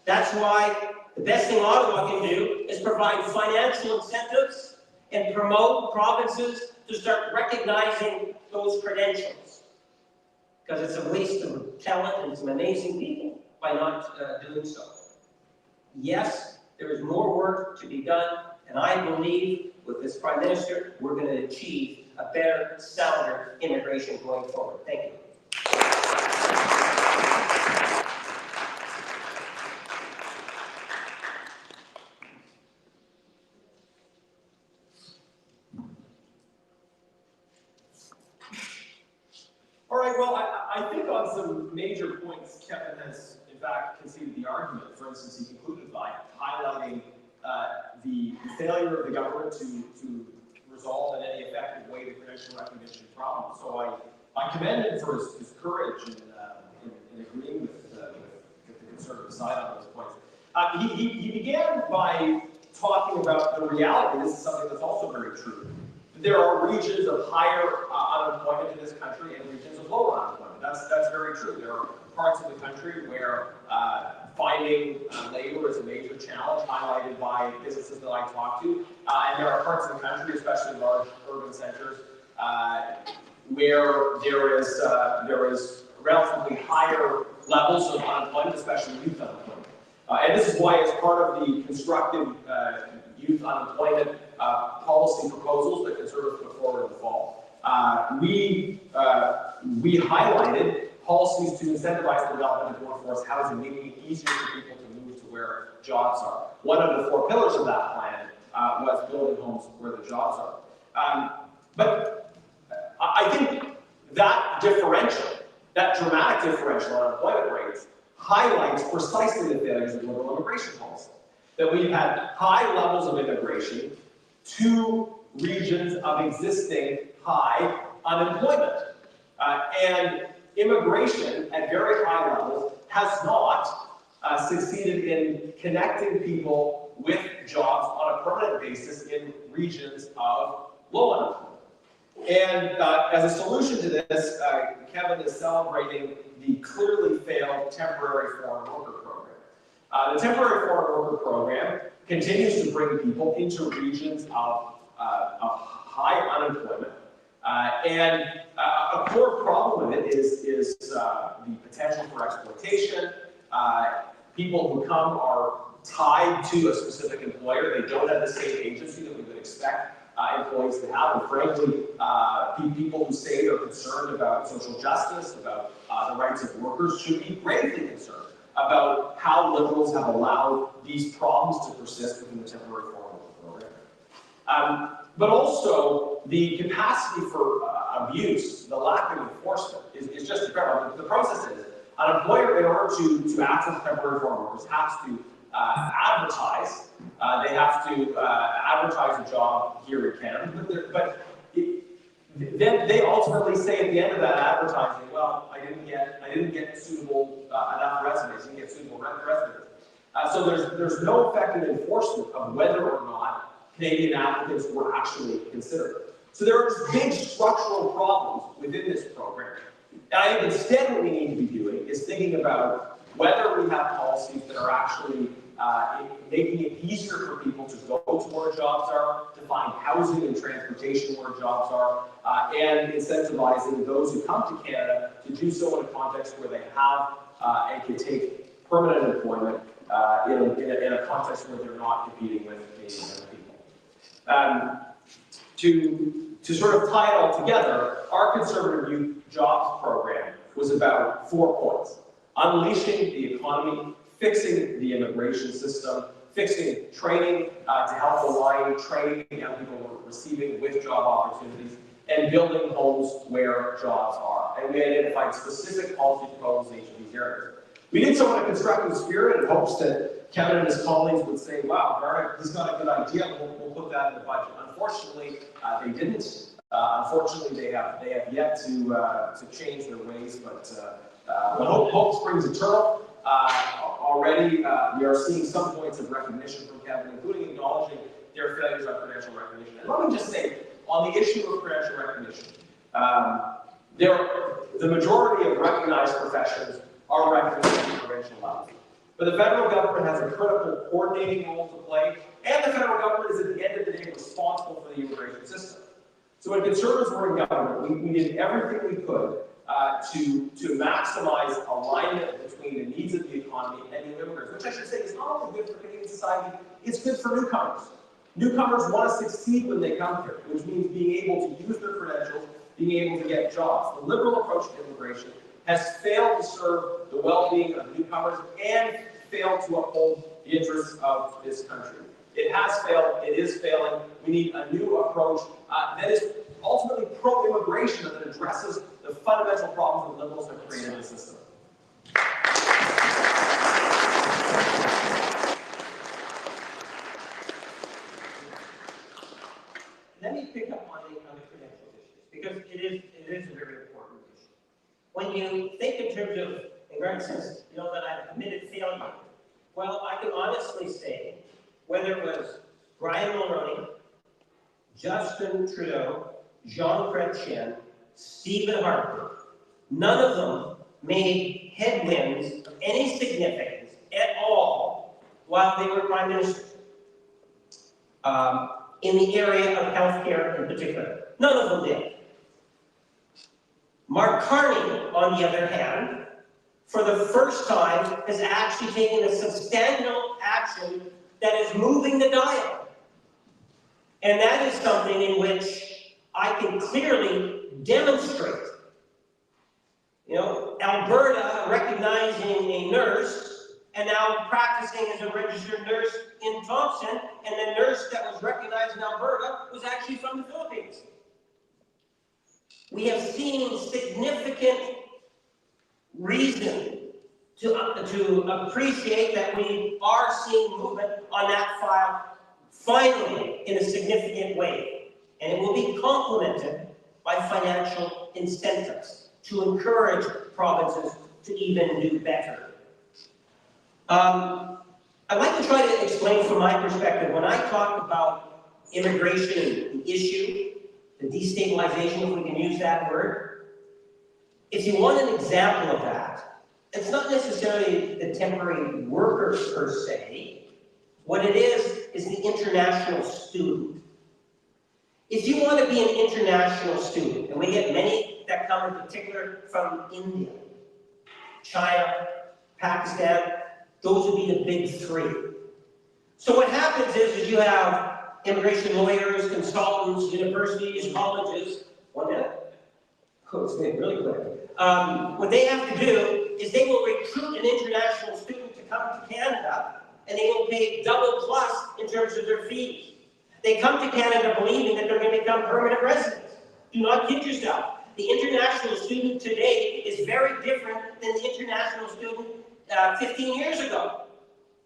That's why the best thing Ottawa can do is provide financial incentives and promote provinces to start recognizing those credentials. Because it's a waste of talent and some amazing people by not doing so. Yes, there is more work to be done, and I believe with this Prime Minister, we're going to achieve a better, sounder immigration going forward. Thank you. All right, well, I think on some major points, Kevin has, in fact, conceded the argument. For instance, he concluded by highlighting the failure of the government to resolve in any effective way the credential recognition problem. So I commend him for his courage in agreeing with the Conservative side on those points. He began by talking about the reality. This is something that's also very true. There are regions of higher unemployment in this country and regions of lower unemployment. That's very true. There are parts of the country where finding labor is a major challenge, highlighted by businesses that I talk to. And there are parts of the country, especially large urban centers, where there is relatively higher levels of unemployment, especially youth unemployment. And this is why, as part of the constructive youth unemployment policy proposals that Conservatives put forward in the fall, we highlighted policies to incentivize the development of workforce housing, making it easier for people to move to where jobs are. One of the 4 pillars of that plan was building homes where the jobs are. But I think that differential, that dramatic differential in unemployment rates, highlights precisely the failures of Liberal immigration policy. That we've had high levels of immigration to regions of existing high unemployment. And immigration at very high levels has not succeeded in connecting people with jobs on a permanent basis in regions of low unemployment. And as a solution to this, Kevin is celebrating the clearly failed temporary foreign worker program. The temporary foreign worker program continues to bring people into regions of high unemployment. And a core problem with it is the potential for exploitation. People who come are tied to a specific employer. They don't have the same agency that we would expect employees to have. And frankly, people who say they're concerned about social justice, about the rights of workers, should be gravely concerned about how Liberals have allowed these problems to persist within the temporary foreign worker program. But also, the capacity for abuse, the lack of enforcement, is just incredible. The process is, an employer, in order to access temporary foreign workers, has to advertise. They have to advertise a job here in Canada, but then they ultimately say at the end of that advertising, well, I didn't get suitable enough resumes, didn't get suitable resumes. So there's no effective enforcement of whether or not Canadian applicants were actually considered. So there are big structural problems within this program. And I think instead what we need to be doing is thinking about whether we have policies that are actually making it easier for people to go to where jobs are, to find housing and transportation where jobs are, and incentivizing those who come to Canada to do so in a context where they have and can take permanent employment in a context where they're not competing with Canadian people. To sort of tie it all together, our Conservative Youth Jobs program was about 4 points: unleashing the economy, fixing the immigration system, fixing training to help align training young people receiving with job opportunities, and building homes where jobs are. And we identified specific policy proposals in each of these areas. We did so in a constructive spirit in hopes that Kevin and his colleagues would say, wow, Barrett, he's got a good idea, we'll put that in the budget. Unfortunately, they didn't. Unfortunately, they have yet to change their ways, but hope springs eternal. Already, we are seeing some points of recognition from Kevin, including acknowledging their failures on credential recognition. And let me just say, on the issue of credential recognition, the majority of recognized professions are recognized at the provincial level. But the federal government has a critical coordinating role to play, and the federal government is, at the end of the day, responsible for the immigration system. So when Conservatives were in government, we did everything we could to maximize alignment between the needs of the economy and new immigrants, which I should say is not only good for Canadian society, it's good for newcomers. Newcomers want to succeed when they come here, which means being able to use their credentials, being able to get jobs. The Liberal approach to immigration has failed to serve the well-being of newcomers and failed to uphold the interests of this country. It has failed, it is failing. We need a new approach that is ultimately pro-immigration and that addresses the fundamental problems that Liberals have created in the system. Let me pick up on the credential issues, because it is a very important issue. When you think in terms of, and Greg says, you know, that I've committed failure, well, I can honestly say, whether it was Brian Mulroney, Justin Trudeau, Jean Chrétien, Stephen Harper, none of them made headwinds of any significance at all while they were prime ministers. In the area of healthcare in particular. None of them did. Mark Carney, on the other hand, for the first time, has actually taken a substantial action that is moving the dial. And that is something in which I can clearly demonstrate. You know, Alberta recognizing a nurse and now practicing as a registered nurse in Thompson, and the nurse that was recognized in Alberta was actually from the Philippines. We have seen significant reason to appreciate that we are seeing movement on that file finally in a significant way. And it will be complemented by financial incentives to encourage provinces to even do better. I'd like to try to explain from my perspective, when I talk about immigration, the issue, the destabilization, if we can use that word, if you want an example of that, it's not necessarily the temporary workers per se. What it is the international student. If you want to be an international student, and we get many that come in particular from India, China, Pakistan, those would be the big three. So what happens is you have immigration lawyers, consultants, universities, colleges. 1 minute? Oh, it's getting really quick. What they have to do is they will recruit an international student to come to Canada, and they will pay double plus in terms of their fees. They come to Canada believing that they're going to become permanent residents. Do not kid yourself. The international student today is very different than the international student 15 years ago.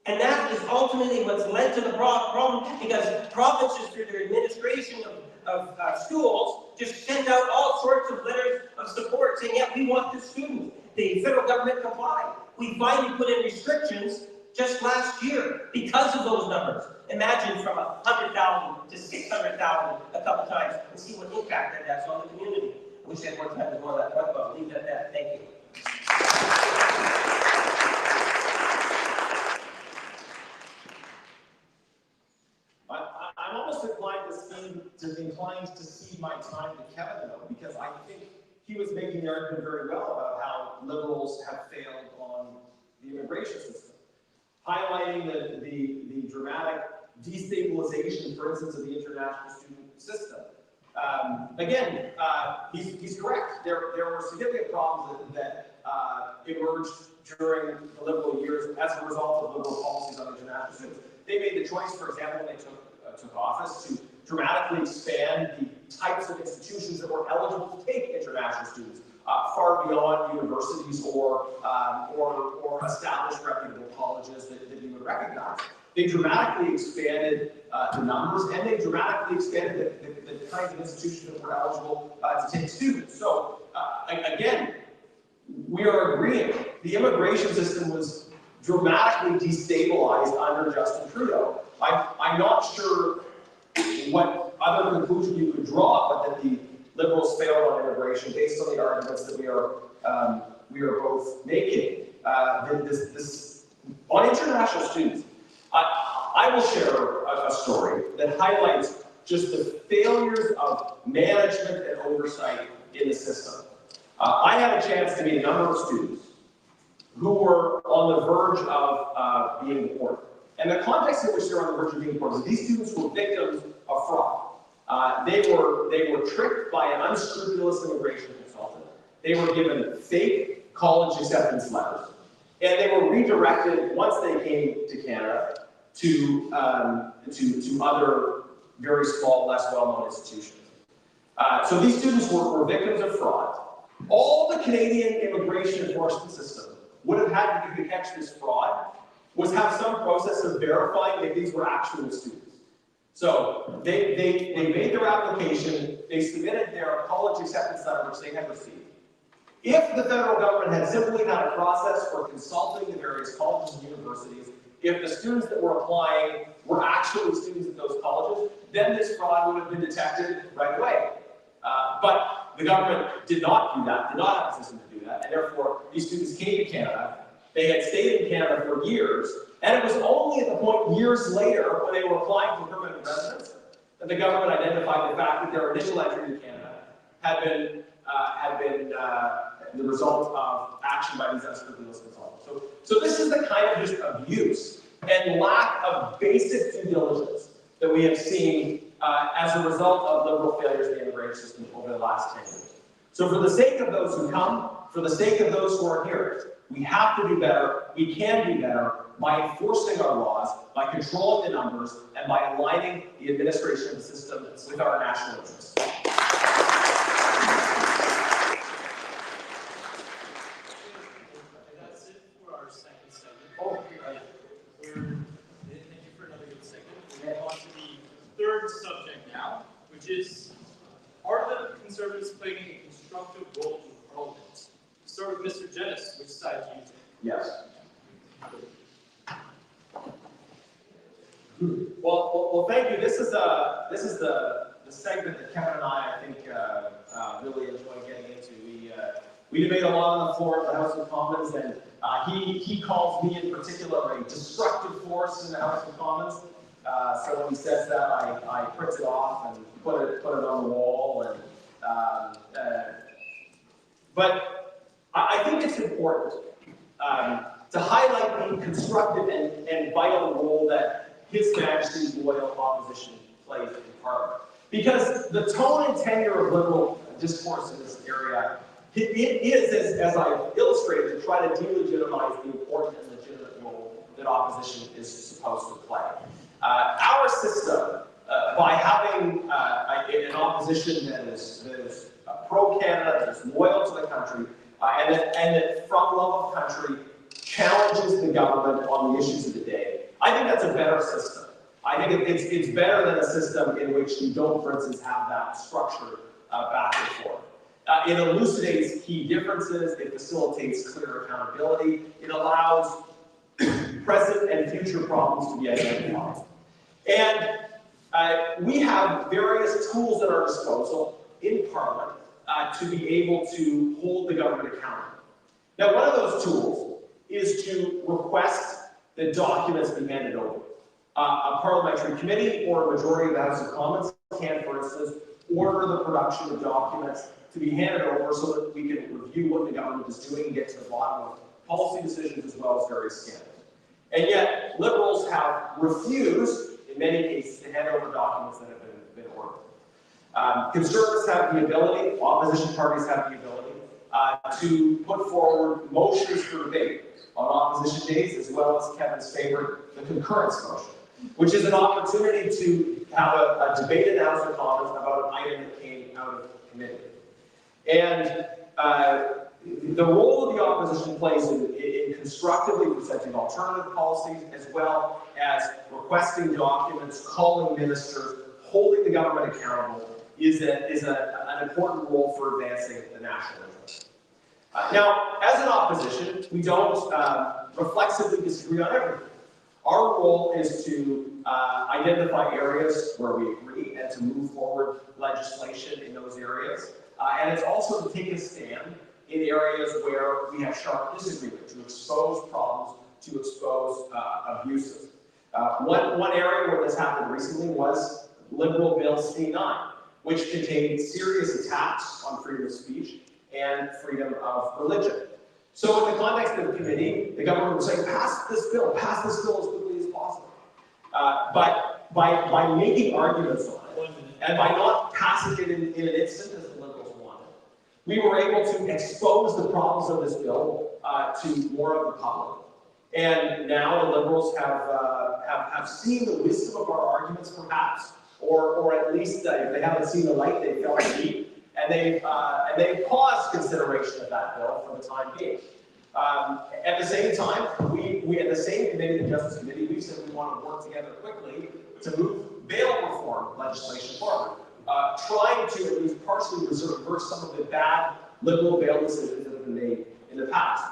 And that is ultimately what's led to the problem, because provinces, through their administration of schools, just send out all sorts of letters of support saying, yeah, we want this student. The federal government complied. We finally put in restrictions just last year because of those numbers. Imagine from 100,000 to 600,000 a couple times, and see what impact that has on the community. I wish I had more time to go on that point, but I'll leave it at that. Thank you. I'm almost inclined to cede my time to Kevin, though, because I think he was making the argument very well about how Liberals have failed on the immigration system, highlighting the dramatic destabilization, for instance, of the international student system. Again, he's correct. There were significant problems that emerged during the Liberal years as a result of Liberal policies on international students. They made the choice, for example, when they took office, to dramatically expand the types of institutions that were eligible to take international students, far beyond universities or established reputable colleges that you would recognize. They dramatically expanded the numbers, and they dramatically expanded the kinds of institutions that were eligible to take students. So, again, we are agreeing. The immigration system was dramatically destabilized under Justin Trudeau. I'm not sure what other conclusion you could draw, but that the Liberals failed on immigration based on the arguments that we are both making. On international students, I will share a story that highlights just the failures of management and oversight in the system. I had a chance to meet a number of students who were on the verge of being deported. And the context in which they're on the verge of being deported is these students were victims of fraud. They were tricked by an unscrupulous immigration consultant. They were given fake college acceptance letters, and they were redirected once they came to Canada to other very small, less well-known institutions. So these students were victims of fraud. All the Canadian immigration enforcement system would have had to do to catch this fraud was have some process of verifying that these were actual students. So they made their application, they submitted their college acceptance letter, which they had received. If the federal government had simply had a process for consulting the various colleges and universities, if the students that were applying were actually students at those colleges, then this fraud would have been detected right away. But the government did not do that, did not have a system to do that, and therefore these students came to Canada. They had stayed in Canada for years, and it was only at the point years later when they were applying for permanent residence that the government identified the fact that their initial entry to Canada had been the result of action by these unscrupulous consultants. So this is the kind of just abuse and lack of basic due diligence that we have seen as a result of Liberal failures in the immigration system over the last 10 years. So for the sake of those who come, for the sake of those who are here, we have to do better, we can do better by enforcing our laws, by controlling the numbers, and by aligning the administration of the system with our national interests. That's it for our second segment. Thank you for another good segment. We'll move on to the third subject now, which is, are the Conservatives playing a constructive role in Parliament? Start with Mr. Jennis. Which side do you take? Yes. Well, Thank you. This is the segment that Kevin and I think, really enjoy getting into. We debate a lot on the floor of the House of Commons, and he calls me in particular a destructive force in the House of Commons. So when he says that, I print it off and put it on the wall. But I think it's important to highlight the constructive and vital role that His Majesty's loyal opposition plays in Parliament. Because the tone and tenure of Liberal discourse in this area, it is, as I've illustrated, to try to delegitimize the important and legitimate role that opposition is supposed to play. Our system, by having an opposition that is pro-Canada, that is loyal to the country, and that from love of country challenges the government on the issues of the day, I think that's a better system. I think it's better than a system in which you don't, for instance, have that structure back and forth. It elucidates key differences, it facilitates clear accountability, it allows present and future problems to be identified. And we have various tools at our disposal in Parliament to be able to hold the government accountable. Now, one of those tools is to request that documents be handed over. A parliamentary committee or a majority of the House of Commons can, for instance, order the production of documents to be handed over so that we can review what the government is doing and get to the bottom of policy decisions as well as various scandals. And yet, Liberals have refused, in many cases, to hand over documents that have been ordered. Conservatives have the ability, opposition parties have the ability, to put forward motions for debate on opposition days, as well as Kevin's favorite, the concurrence motion, which is an opportunity to have a debate in the House of Commons about an item that came out of committee. And the role of the opposition plays in constructively presenting alternative policies, as well as requesting documents, calling ministers, holding the government accountable, is an important role for advancing the national interest. Now, as an opposition, we don't reflexively disagree on everything. Our role is to identify areas where we agree and to move forward legislation in those areas. And it's also to take a stand in areas where we have sharp disagreement, to expose problems, to expose abuses. One area where this happened recently was Liberal Bill C9, which contained serious attacks on freedom of speech and freedom of religion. So in the context of the committee, the government was saying, pass this bill as quickly as possible. But by making arguments on it, and by not passing it in an instant as the Liberals wanted, we were able to expose the problems of this bill to more of the public. And now the Liberals have seen the wisdom of our arguments, perhaps, or at least if they haven't seen the light, they felt the heat, and they've paused consideration of that bill for the time being. At the same time, we at the same committee, the Justice Committee, we said we want to work together quickly to move bail reform legislation forward, trying to at least partially reverse some of the bad Liberal bail decisions that have been made in the past.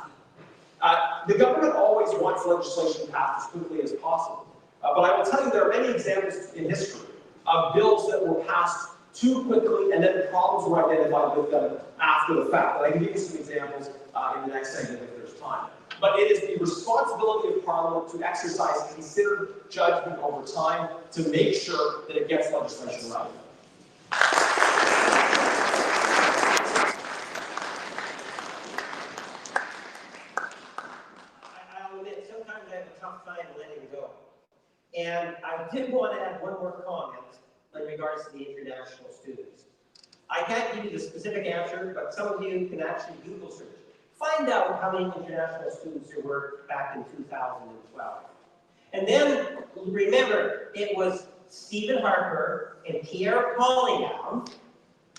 The government always wants legislation passed as quickly as possible, but I will tell you there are many examples in history of bills that were passed too quickly and then problems were identified with them after the fact. And I can give you some examples in the next segment if there's time. But it is the responsibility of Parliament to exercise considered judgment over time to make sure that it gets legislation right. I'll admit, sometimes I have a tough time letting go. And I did want to add one more comment in regards to the international students. I can't give you the specific answer, but some of you can actually Google search. Find out how many international students there were back in 2012. And then remember, it was Stephen Harper and Pierre Poilievre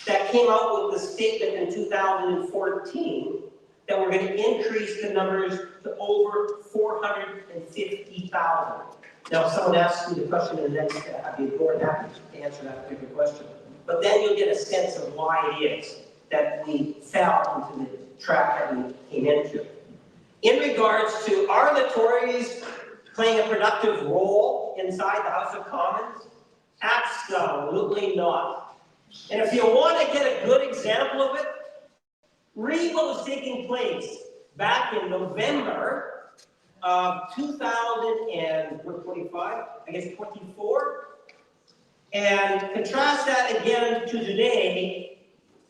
that came out with the statement in 2014 that we're going to increase the numbers to over 450,000. Now, if someone asks me the question in the next, I'd be more than happy to answer that particular question. But then you'll get a sense of why it is that we fell into the trap that we came into. In regards to, are the Tories playing a productive role inside the House of Commons? Absolutely not. And if you want to get a good example of it, read what was taking place back in November of 24, and contrast that again to today,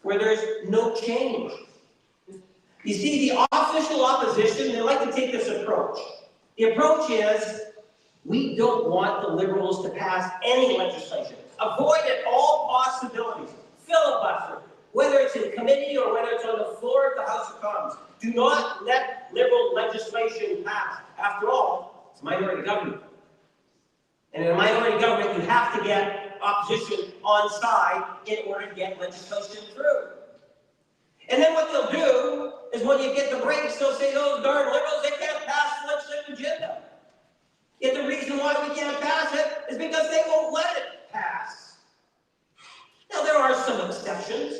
where there's no change. You see, the official opposition, they like to take this approach. The approach is, we don't want the Liberals to pass any legislation. Avoid at all possibilities. Filibuster, whether it's in committee or whether it's on the floor of the House of Commons. Do not let Liberal legislation pass. After all, it's a minority government. And in a minority government, you have to get opposition on side in order to get legislation through. And then what they'll do is when you get the breaks, they'll say, those darn Liberals, they can't pass the legislative agenda. Yet the reason why we can't pass it is because they won't let it pass. Now, there are some exceptions.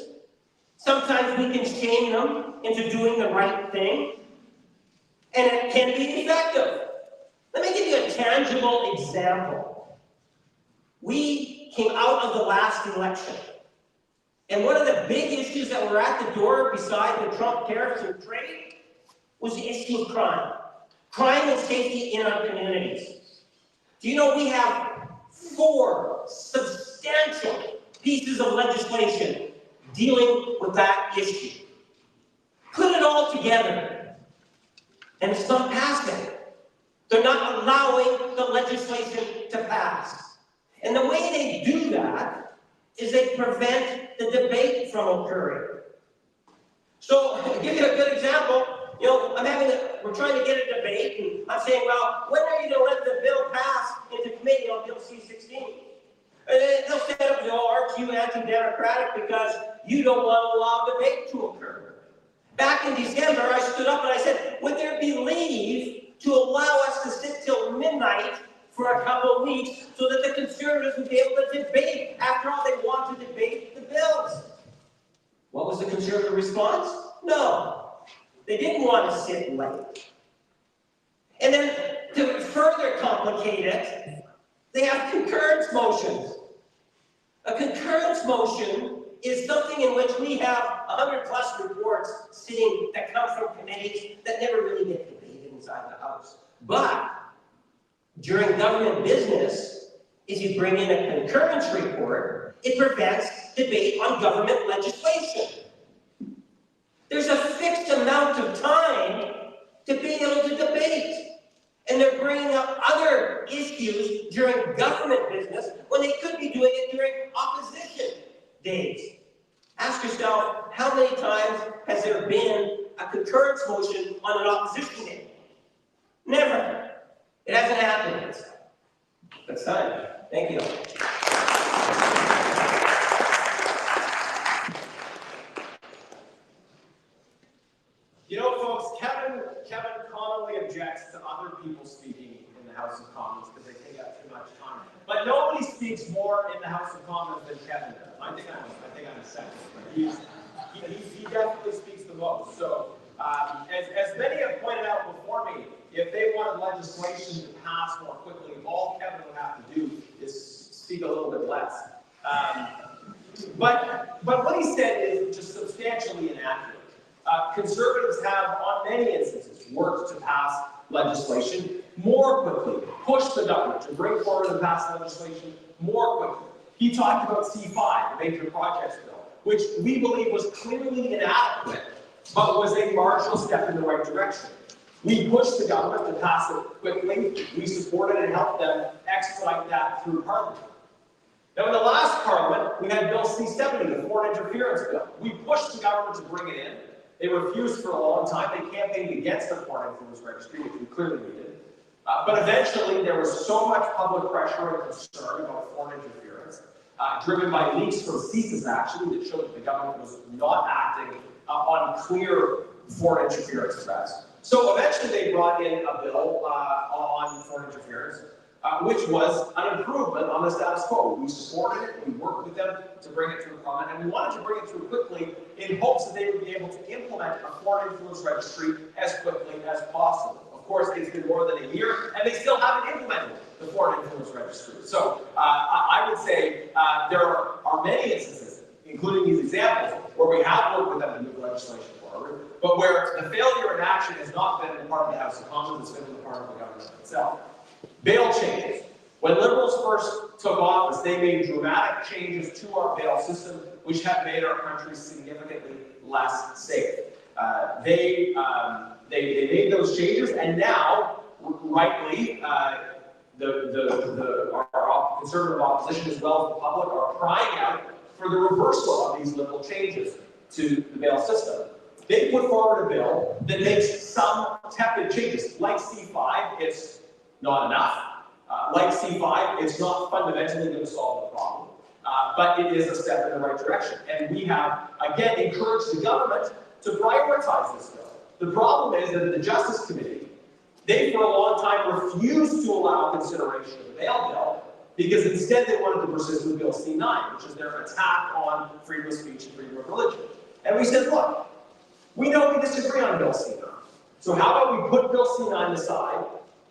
Sometimes we can shame them into doing the right thing, and it can be effective. Let me give you a tangible example. We came out of the last election, and one of the big issues that were at the door beside the Trump tariffs and trade was the issue of crime. Crime and safety in our communities. Do you know we have 4 substantial pieces of legislation dealing with that issue? Put it all together, and it's not passing. They're not allowing the legislation to pass. And the way they do that is they prevent the debate from occurring. So, to give you a good example, you know, we're trying to get a debate, and I'm saying, well, when are you going to let the bill pass into committee on Bill C-16? And then they'll stand up and say, oh, aren't you anti-democratic because you don't want to allow debate to occur? Back in December, I stood up and I said, would there be leave to allow us to sit till midnight for a couple of weeks so that the Conservatives would be able to debate? After all, they want to debate the bills. What was the Conservative response? No. They didn't want to sit late. And then, to further complicate it, they have concurrence motions. A concurrence motion is something in which we have 100+ reports sitting that come from committees that never really get debated inside the House. But during government business, if you bring in a concurrence report, it prevents debate on government legislation. up other issues during government business when they could be doing it during opposition days. Ask yourself, how many times has there been a concurrence motion on an opposition day? Never. It hasn't happened. That's time. Thank you. You know, folks, Kevin commonly objects to other people speaking in the House of Commons because they take up too much time. But nobody speaks more in the House of Commons than Kevin does. I think I'm a second. He definitely speaks the most. So, as many have pointed out before me, if they wanted legislation to pass more quickly, all Kevin would have to do is speak a little bit less. But what he said is just substantially inaccurate. Conservatives have, on many instances, worked to pass legislation more quickly, push the government to bring forward and pass legislation more quickly. He talked about C5, the Major Projects Bill, which we believe was clearly inadequate, but was a marginal step in the right direction. We pushed the government to pass it quickly. We supported and helped them expedite that through Parliament. Now, in the last Parliament, we had Bill C-70, the Foreign Interference Bill. We pushed the government to bring it in. They refused for a long time. They campaigned against the Foreign Influence Registry, which we clearly did. But eventually, there was so much public pressure and concern about foreign interference, driven by leaks from CSIS, actually, that showed that the government was not acting on clear foreign interference threats. So eventually, they brought in a bill on foreign interference, which was an improvement on the status quo. We supported it, we worked with them to bring it through Parliament, and we wanted to bring it through quickly in hopes that they would be able to implement a foreign influence registry as quickly as possible. Of course, it's been more than a year, and they still haven't implemented the foreign influence registry. So I would say there are many instances, including these examples, where we have worked with them to move legislation forward, but where the failure in action has not been in part of the House of Commons, it's been in the part of the government itself. Bail changes. When Liberals first took office, they made dramatic changes to our bail system, which have made our country significantly less safe. They made those changes, and now, rightly, our conservative opposition, as well as the public, are crying out for the reversal of these Liberal changes to the bail system. They put forward a bill that makes some tepid changes, like C5. It's not enough. Like C5, it's not fundamentally going to solve the problem, but it is a step in the right direction. And we have, again, encouraged the government to prioritize this bill. The problem is that in the Justice Committee, they for a long time refused to allow consideration of the bail bill because instead they wanted to persist with Bill C9, which is their attack on freedom of speech and freedom of religion. And we said, look, we know we disagree on Bill C9. So how about we put Bill C9 aside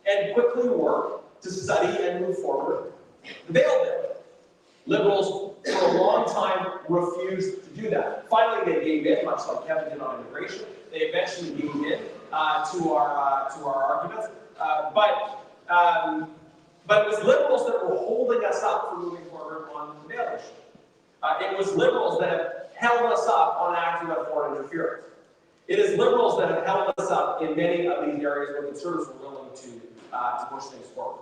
and quickly work to study and move forward the bail bill? Liberals, for a long time, refused to do that. Finally, they gave in, much like Kevin did on immigration. They eventually gave in to our arguments. But it was Liberals that were holding us up for moving forward on the bail issue. It was Liberals that have held us up on acting on foreign interference. It is Liberals that have held us up in many of these areas where Conservatives were willing to push things forward.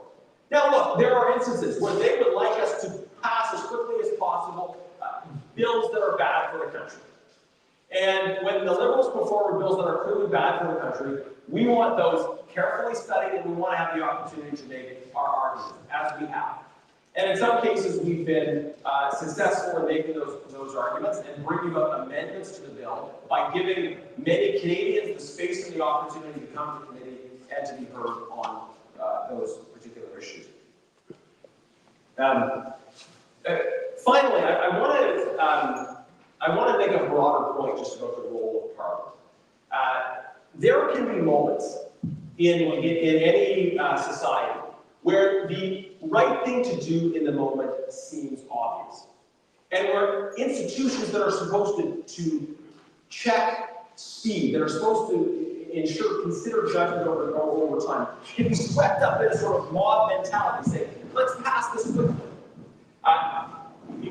Now look, there are instances where they would like us to pass as quickly as possible bills that are bad for the country. And when the Liberals put forward bills that are clearly bad for the country, we want those carefully studied and we want to have the opportunity to make our arguments, as we have. And in some cases, we've been successful in making those arguments and bringing about amendments to the bill by giving many Canadians the space and the opportunity to come to committee and to be heard on those particular issues. Finally, I want to make a broader point just about the role of Parliament. There can be moments in any society where the right thing to do in the moment seems obvious, and where institutions that are supposed to check speed, that are supposed to ensure considered judgment over time, can be swept up in a sort of mob mentality, saying, let's pass this quickly.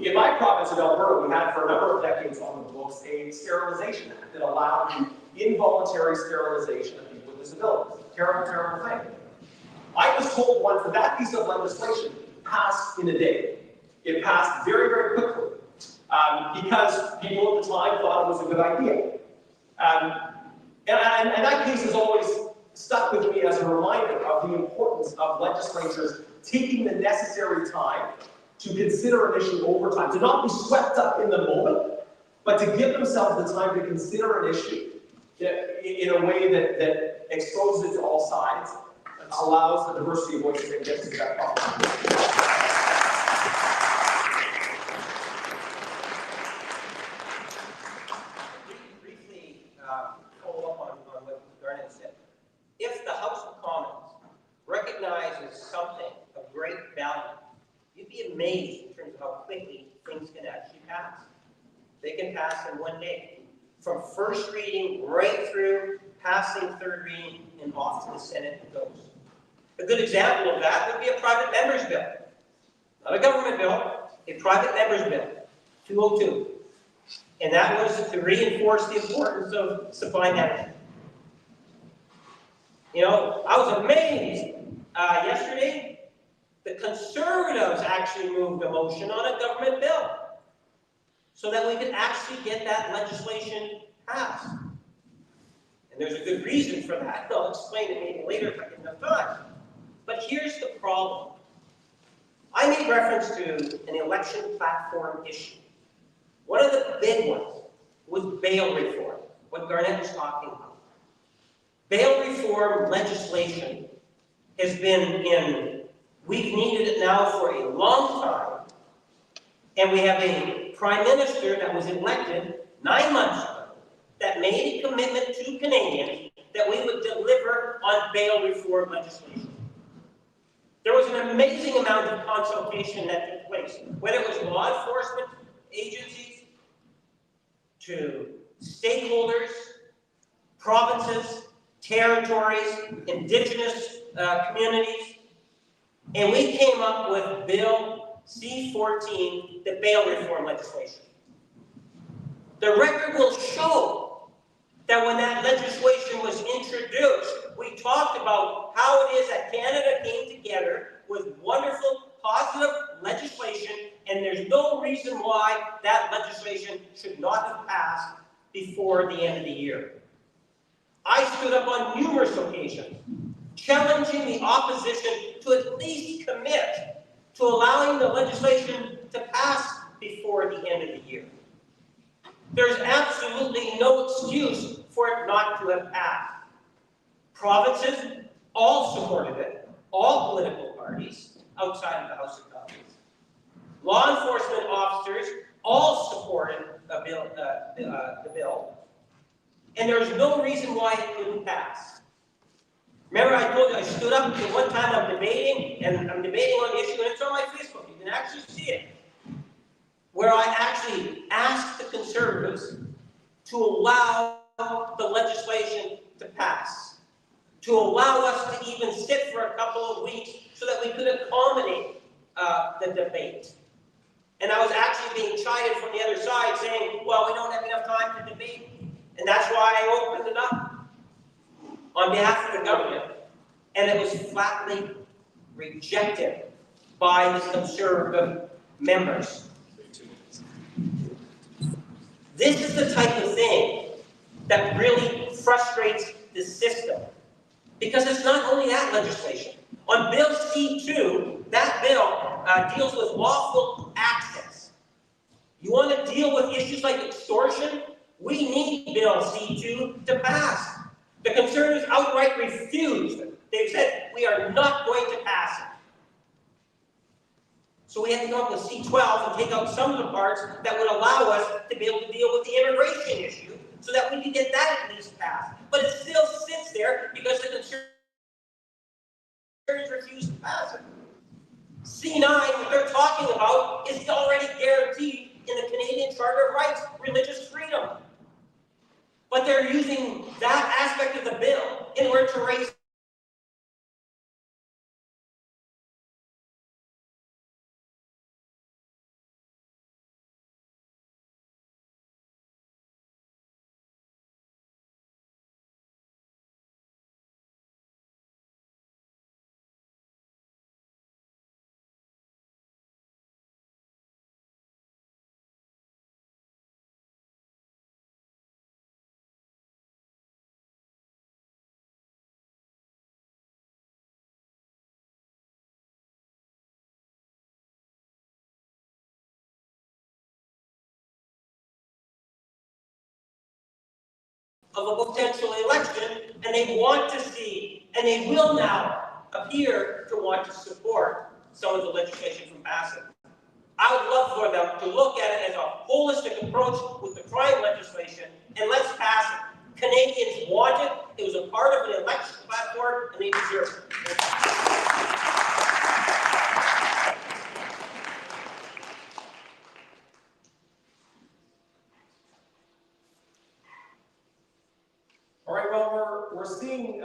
In my province of Alberta, we had for a number of decades on the books a sterilization act that allowed the involuntary sterilization of people with disabilities. Terrible, terrible thing. I was told once that that piece of legislation passed in a day. It passed very, very quickly because people at the time thought it was a good idea. And that case has always stuck with me as a reminder of the importance of legislatures taking the necessary time to consider an issue over time, to not be swept up in the moment, but to give themselves the time to consider an issue in a way that exposes it to all sides, allows the diversity of voices and gets to that problem. Briefly, follow up on what Garnet said. If the House of Commons recognizes something of great value, you'd be amazed in terms of how quickly things can actually pass. They can pass in one day. From first reading right through passing third reading and off to the Senate it goes. A good example of that would be a private member's bill. Not a government bill, a private member's bill, 202. And that was to reinforce the importance of supply management. You know, I was amazed yesterday. The Conservatives actually moved a motion on a government bill so that we could actually get that legislation passed. And there's a good reason for that. I'll explain it maybe later if I get enough time. But here's the problem. I made reference to an election platform issue. One of the big ones was bail reform, what Garnet was talking about. Bail reform legislation has been we've needed it now for a long time, and we have a prime minister that was elected 9 months ago that made a commitment to Canadians that we would deliver on bail reform legislation. There was an amazing amount of consultation that took place, whether it was law enforcement agencies, to stakeholders, provinces, territories, Indigenous communities, and we came up with Bill C-14, the bail reform legislation. The record will show that when that legislation was introduced, we talked about how it is that Canada came together with wonderful, positive legislation, and there's no reason why that legislation should not have passed before the end of the year. I stood up on numerous occasions, challenging the opposition to at least commit to allowing the legislation to pass before the end of the year. There's absolutely no excuse for it not to have passed. Provinces all supported it, all political parties outside of the House of Commons. Law enforcement officers all supported the bill, and there's no reason why it couldn't pass. Remember, I told you I stood up at one time I'm debating on the issue, and it's on my Facebook. You can actually see it, where I actually asked the Conservatives to allow the legislation to pass, to allow us to even sit for a couple of weeks so that we could accommodate the debate. And I was actually being chided from the other side saying, well, we don't have enough time to debate. And that's why I opened it up on behalf of the government. And it was flatly rejected by the Conservative members. This is the type of thing that really frustrates the system. Because it's not only that legislation. On Bill C-2, that bill deals with lawful access. You want to deal with issues like extortion? We need Bill C-2 to pass. The Conservatives outright refused. They've said, we are not going to pass it. So we had to go up with C-12 and take out some of the parts that would allow us to be able to deal with the immigration issue so that we could get that at least passed. But it still sits there because the Conservatives refuse to pass it. C-9, what they're talking about, is already guaranteed in the Canadian Charter of Rights, religious freedom. But they're using that aspect of the bill in order to raise of a potential election, and they want to see, and they will now appear to want to support some of the legislation from passing. I would love for them to look at it as a holistic approach with the crime legislation, and let's pass it. Canadians want it. It was a part of an election platform, and they deserve it. All right, well, we're seeing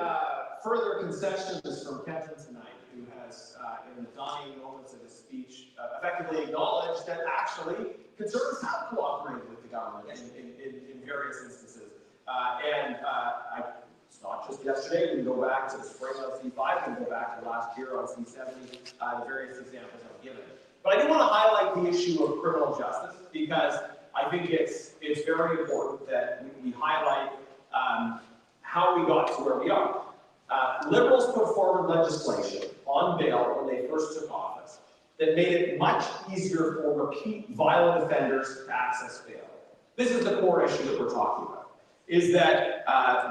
further concessions from Kevin tonight, who has, in the dying moments of his speech, effectively acknowledged that actually Conservatives have cooperated with the government in various instances. It's not just yesterday, we can go back to the spring on C5, we can go back to last year on C70, the various examples I've given. But I do want to highlight the issue of criminal justice, because I think it's very important that we highlight how we got to where we are. Liberals put forward legislation on bail when they first took office that made it much easier for repeat violent offenders to access bail. This is the core issue that we're talking about, is that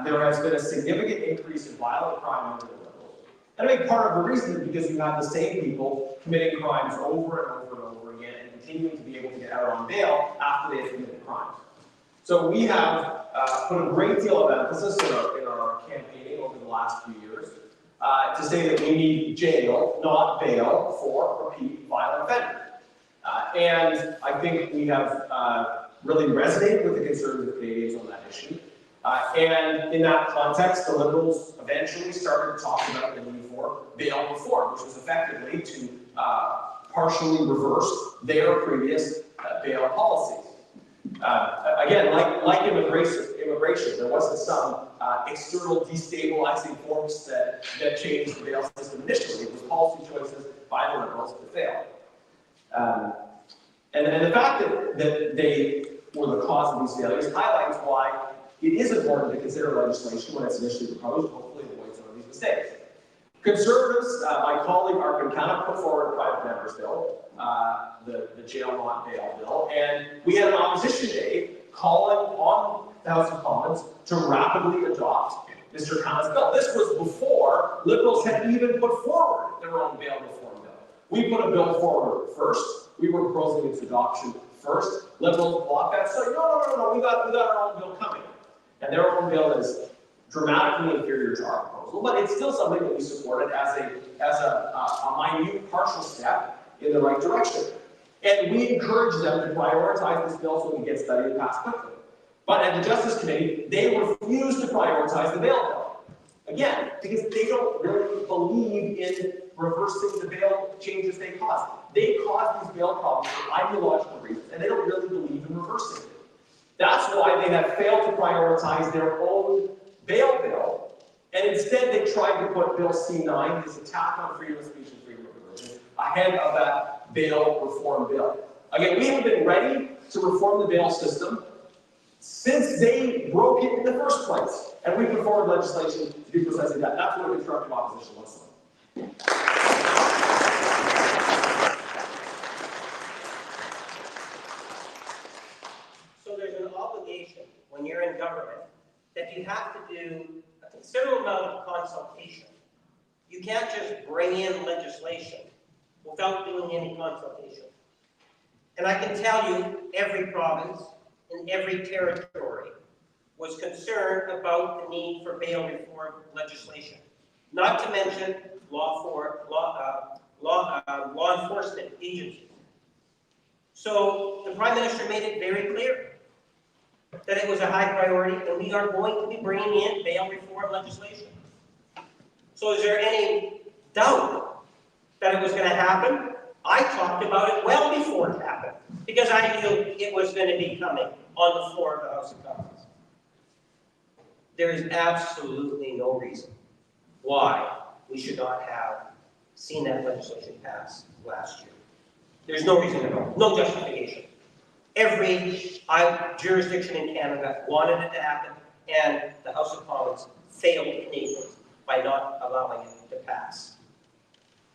there has been a significant increase in violent crime under the Liberals. And I think part of the reason is because you have the same people committing crimes over and over and over again and continuing to be able to get out on bail after they have committed crimes. So we have put a great deal of emphasis in our campaigning over the last few years to say that we need jail, not bail, for repeat violent offenders. And I think we have really resonated with the conservative Canadians on that issue. And in that context, the Liberals eventually started talking about the need for bail reform, which was effectively to partially reverse their previous bail policies. Again, like immigration, there wasn't some external destabilizing force that changed the bail system initially. It was policy choices by the Liberals that failed. And the fact that they were the cause of these failures highlights why it is important to consider legislation when it's initially proposed, hopefully avoid some of these mistakes. Conservatives, my colleague Arvin Canna put forward a private member's bill, the jail not bail bill, and we had an opposition day calling on the House of Commons to rapidly adopt Mr. Canna's bill. This was before Liberals had even put forward their own bail reform bill. We put a bill forward first. We were proposing its adoption first. Liberals blocked that, so no, we got our own bill coming. And their own bill is dramatically inferior to our proposal, but it's still something that we supported as a minute partial step in the right direction. And we encourage them to prioritize this bill so it gets studied and passed quickly. But at the Justice Committee, they refuse to prioritize the bail bill. Again, because they don't really believe in reversing the bail changes they caused. They caused these bail problems for ideological reasons, and they don't really believe in reversing it. That's why they have failed to prioritize their own bail bill, and instead they tried to put Bill C9, this attack on freedom of speech and freedom of religion, ahead of that bail reform bill. Again, we have been ready to reform the bail system since they broke it in the first place, and we put forward legislation to do precisely that. That's what a constructive opposition looks like. So there's an obligation when you're in government that you have to do a considerable amount of consultation. You can't just bring in legislation without doing any consultation. And I can tell you, every province in every territory was concerned about the need for bail reform legislation. Not to mention law enforcement agencies. So the Prime Minister made it very clear that it was a high priority, and we are going to be bringing in bail reform legislation. So is there any doubt that it was going to happen? I talked about it well before it happened, because I knew it was going to be coming on the floor of the House of Commons. There is absolutely no reason why we should not have seen that legislation pass last year. There's no reason at all, no justification. Every jurisdiction in Canada wanted it to happen, and the House of Commons failed Canadians by not allowing it to pass.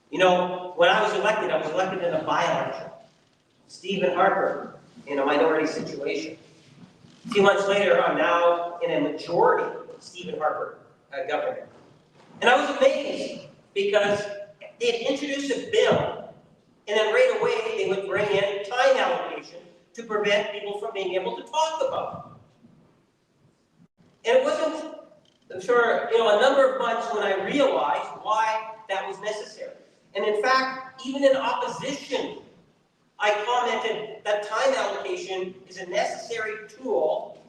You know, when I was elected in a by-election. Stephen Harper, in a minority situation. A few months later, I'm now in a majority Stephen Harper government. And I was amazed because they had introduced a bill, and then right away they would bring in time allocation to prevent people from being able to talk about it. And it wasn't, for a number of months when I realized why that was necessary. And in fact, even in opposition, I commented that time allocation is a necessary tool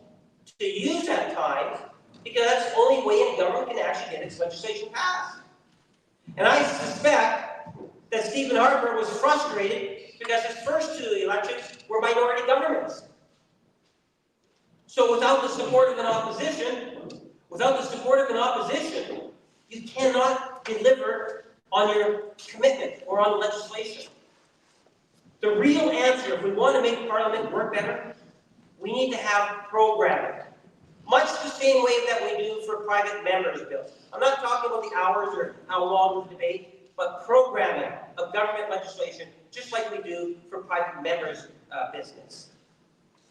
to use at times because that's the only way a government can actually get its legislation passed. And I suspect that Stephen Harper was frustrated because his first two elections were minority governments. So without the support of an opposition, you cannot deliver on your commitment or on legislation. The real answer, if we want to make Parliament work better, we need to have programming. Much the same way that we do for private members' bills. I'm not talking about the hours or how long the debate, but programming of government legislation, just like we do for private members' business.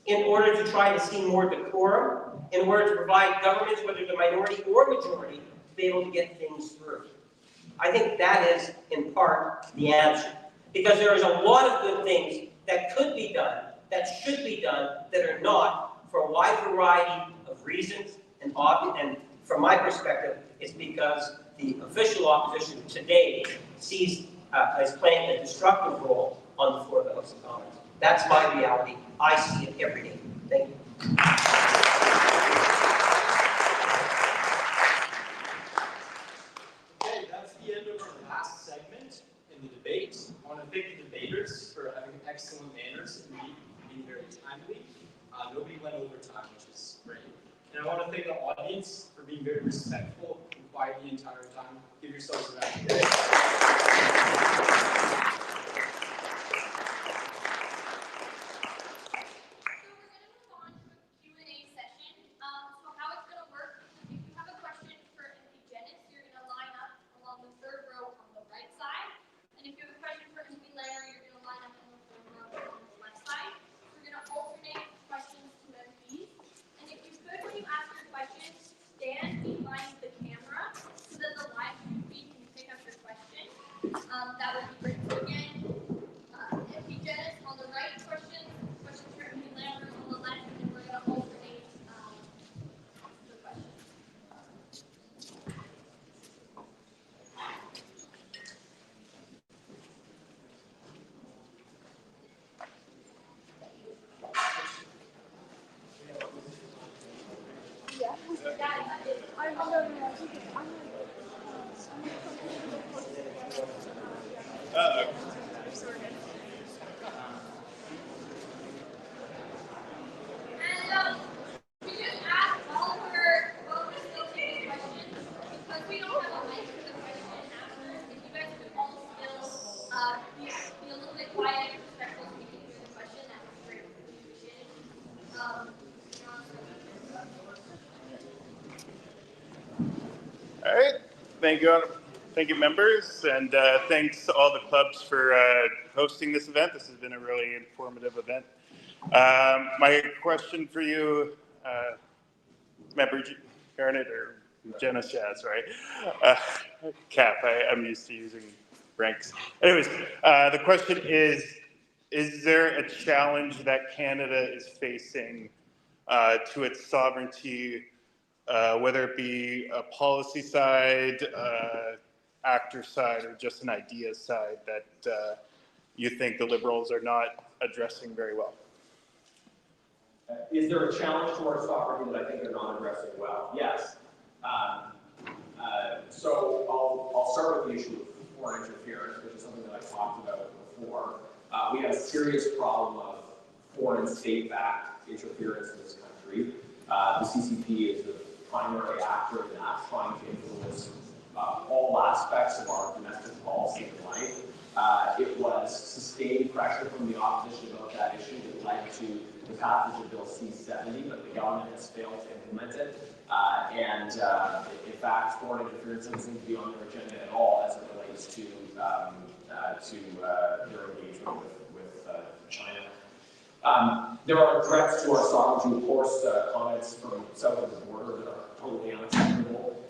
In order to try to see more decorum, in order to provide governments, whether they're minority or majority, to be able to get things through. I think that is, in part, the answer. Because there is a lot of good things that could be done, that should be done, that are not, for a wide variety of reasons, and from my perspective, it's because the official opposition today sees is playing a destructive role on the floor of the House of Commons. That's my reality. I see it every day. Thank you. Okay, that's the end of our last segment in the debate. I want to thank the debaters for having excellent manners and being very timely. Nobody went over time, which is great. And I want to thank the audience for being very respectful and quiet the entire time. Give yourselves a round of applause. That would be great. So again, MP Dennis on the right, questions for MP Lamoureux on the left, and we're going to alternate the questions. All right, thank you members, and thanks to all the clubs for hosting this event. This has been a really informative event. My question for you, member Garnet or Jenna Shaz, right? Cap, I'm used to using ranks. Anyways, the question is there a challenge that Canada is facing to its sovereignty, whether it be a policy side, actor side, or just an idea side that you think the Liberals are not addressing very well? Is there a challenge to our sovereignty that I think they're not addressing well? Yes. So I'll start with the issue of foreign interference, which is something that I talked about before. We have a serious problem of foreign state-backed interference in this country. The CCP is the primary actor in that, trying to influence all aspects of our domestic policy and life. It was sustained pressure from the opposition about that issue that led to the passage of Bill C-70, but the government has failed to implement it. In fact, foreign interference doesn't seem to be on their agenda at all as it relates to their engagement with China. There are threats to our sovereignty, of course, comments from south of the border that are totally unacceptable,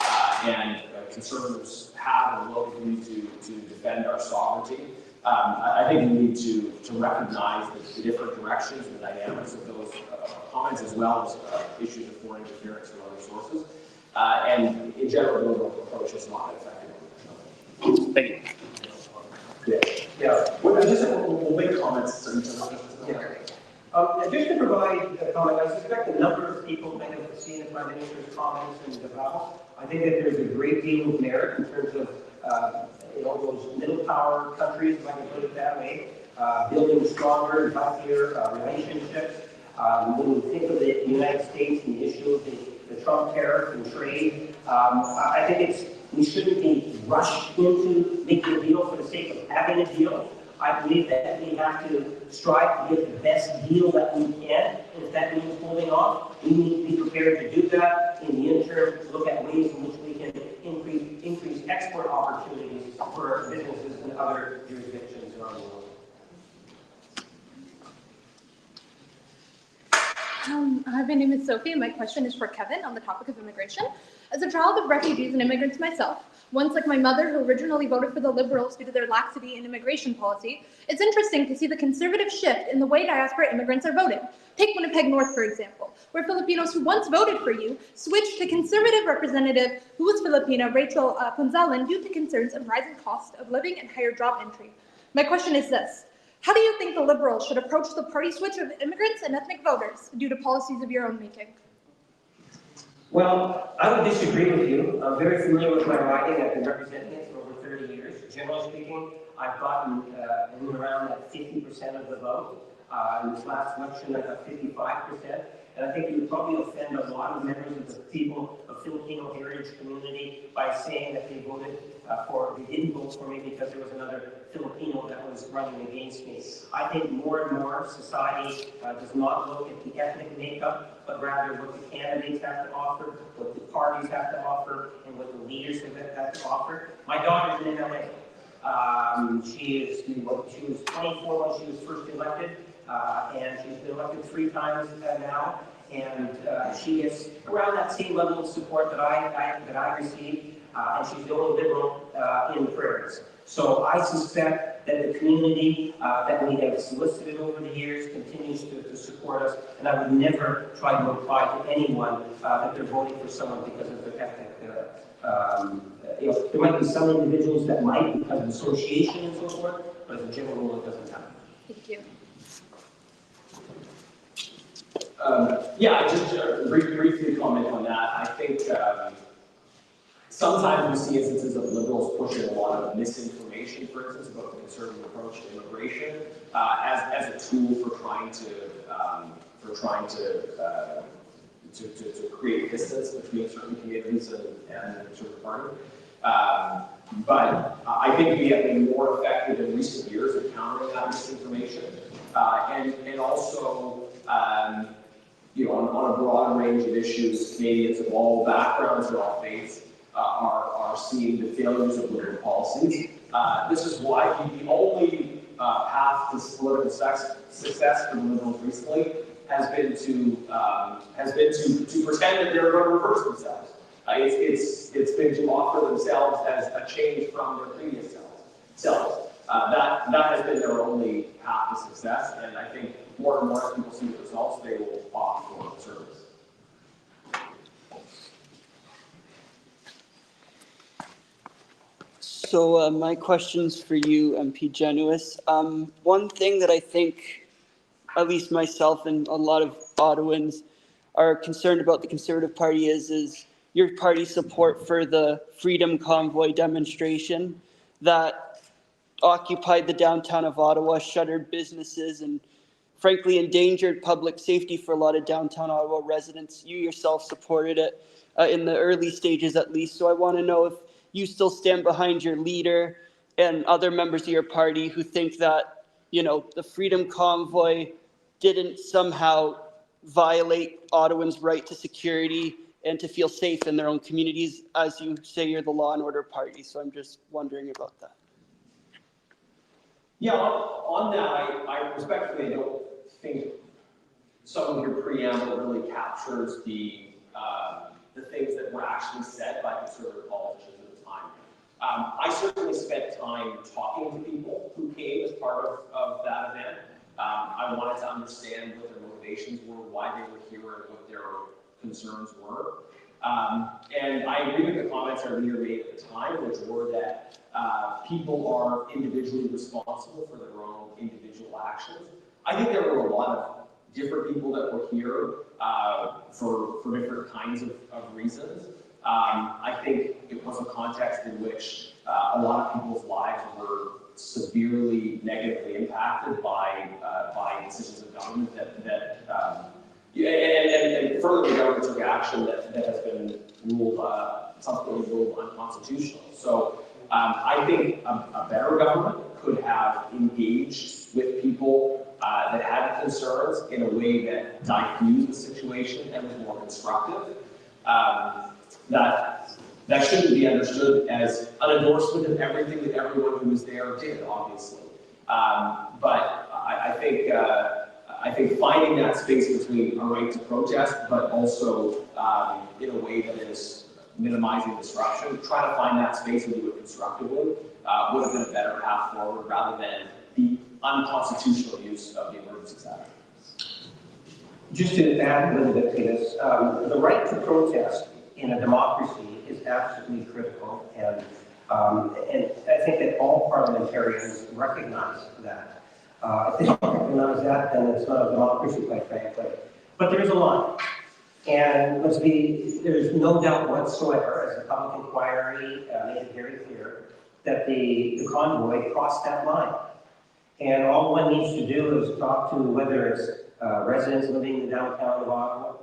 and conservatives have and will continue to defend our sovereignty. I think we need to recognize the different directions and the dynamics of those comments, as well as issues of foreign interference from other sources. And in general, the liberal approach is not effective. Thank you. Yeah. We'll make comments. Just to provide a comment, I suspect a number of people may have seen the Prime Minister's comments and debacle. I think that there's a great deal of merit in terms of those middle power countries, if I can put it that way, building stronger, healthier relationships. When we think of the United States and the issue of the Trump tariff and trade, I think we shouldn't be rushed into making a deal for the sake of having a deal. I believe that we have to strive to get the best deal that we can. And if that means holding off, we need to be prepared to do that. In the interim, look at ways in which we can increase export opportunities for our businesses in other jurisdictions around the world. Hi, my name is Sophie, and my question is for Kevin on the topic of immigration. As a child of refugees and immigrants myself, once like my mother who originally voted for the Liberals due to their laxity in immigration policy, it's interesting to see the conservative shift in the way diaspora immigrants are voting. Take Winnipeg North, for example, where Filipinos who once voted for you switched to conservative representative who was Filipina, Rachel Punzalan, due to concerns of rising cost of living and higher job entry. My question is this. How do you think the Liberals should approach the party switch of immigrants and ethnic voters due to policies of your own making? Well, I would disagree with you. I'm very familiar with my riding. I've been representing it for over 30 years. Generally speaking, I've gotten in around that 50% of the vote. In this last election, I got 55%. And I think you would probably offend a lot of members of the people of Filipino heritage community by saying that they didn't vote for me because there was another Filipino that was running against me. I think more and more society does not look at the ethnic makeup, but rather what the candidates have to offer, what the parties have to offer, and what the leaders have to offer. My daughter's in LA. She was 24 when she was first elected, and she's been elected 3 times now, and she is around that same level of support that I received, and she's the only Liberal in the prairies. So I suspect that the community that we have solicited over the years continues to support us, and I would never try to imply to anyone that they're voting for someone because of their ethnic. There might be some individuals that might because of association and so forth, but as a general rule, it doesn't happen. Thank you. Yeah, just briefly comment on that. I think sometimes we see instances of Liberals pushing a lot of misinformation, for instance, about the conservative approach to immigration as a tool for trying to create distance between certain communities and certain party. But I think we have been more effective in recent years at countering that misinformation, and also. On a broad range of issues, Canadians of all backgrounds and all faiths are seeing the failures of Liberal policies. This is why the only path to political success for the Liberals recently has been to pretend that they're going to reverse themselves. It's been to offer themselves as a change from their previous selves. That has been their only path to success, and I think more and more as people see the results, they will opt for service. So my question's for you, MP Genuis. One thing that I think, at least myself and a lot of Ottawans are concerned about the Conservative Party is your party's support for the Freedom Convoy demonstration that occupied the downtown of Ottawa, shuttered businesses, and frankly endangered public safety for a lot of downtown Ottawa residents. You yourself supported it in the early stages at least. So I want to know if you still stand behind your leader and other members of your party who think that, the Freedom Convoy didn't somehow violate Ottawans' right to security and to feel safe in their own communities, as you say you're the law and order party. So I'm just wondering about that. Yeah, on that, I respectfully don't think some of your preamble really captures the things that were actually said by conservative politicians at the time. I certainly spent time talking to people who came as part of that event. I wanted to understand what their motivations were, why they were here, and what their concerns were. And I agree with the comments our leader made at the time, which were that people are individually responsible for their own individual actions. I think there were a lot of different people that were here for different kinds of reasons. I think it was a context in which a lot of people's lives were severely negatively impacted by decisions of government and further the government took action that has been subsequently ruled unconstitutional. So I think a better government could have engaged with people that had concerns in a way that diffused the situation and was more constructive. That shouldn't be understood as an endorsement of everything that everyone who was there did, obviously. But I think finding that space between a right to protest, but also in a way that is minimizing disruption, try to find that space and do it constructively would have been a better path forward rather than the unconstitutional use of the emergency statute. Just to add a little bit to this, the right to protest in a democracy is absolutely critical, and I think that all parliamentarians recognize that. If they don't recognize that, then it's not a democracy, quite frankly. But there's a line, and there's no doubt whatsoever, as the public inquiry made it very clear, that the convoy crossed that line. And all one needs to do is talk to whether it's residents living in the downtown of Ottawa,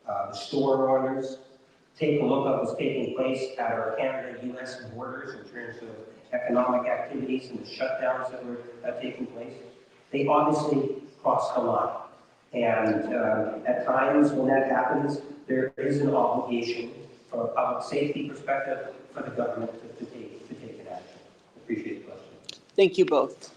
the store owners, take a look at what's taking place at our Canada-US borders in terms of economic activities and the shutdowns that were taking place. They obviously crossed the line. And at times when that happens, there is an obligation from a public safety perspective for the government to take an action. Appreciate the question. Thank you both.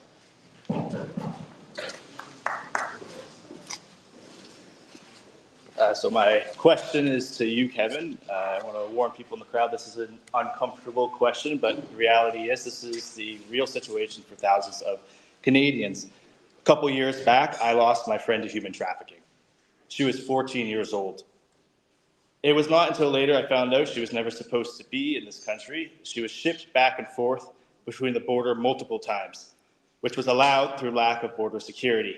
So my question is to you, Kevin. I want to warn people in the crowd, this is an uncomfortable question, but the reality is this is the real situation for thousands of Canadians. A couple years back, I lost my friend to human trafficking. She was 14 years old. It was not until later I found out she was never supposed to be in this country. She was shipped back and forth between the border multiple times, which was allowed through lack of border security.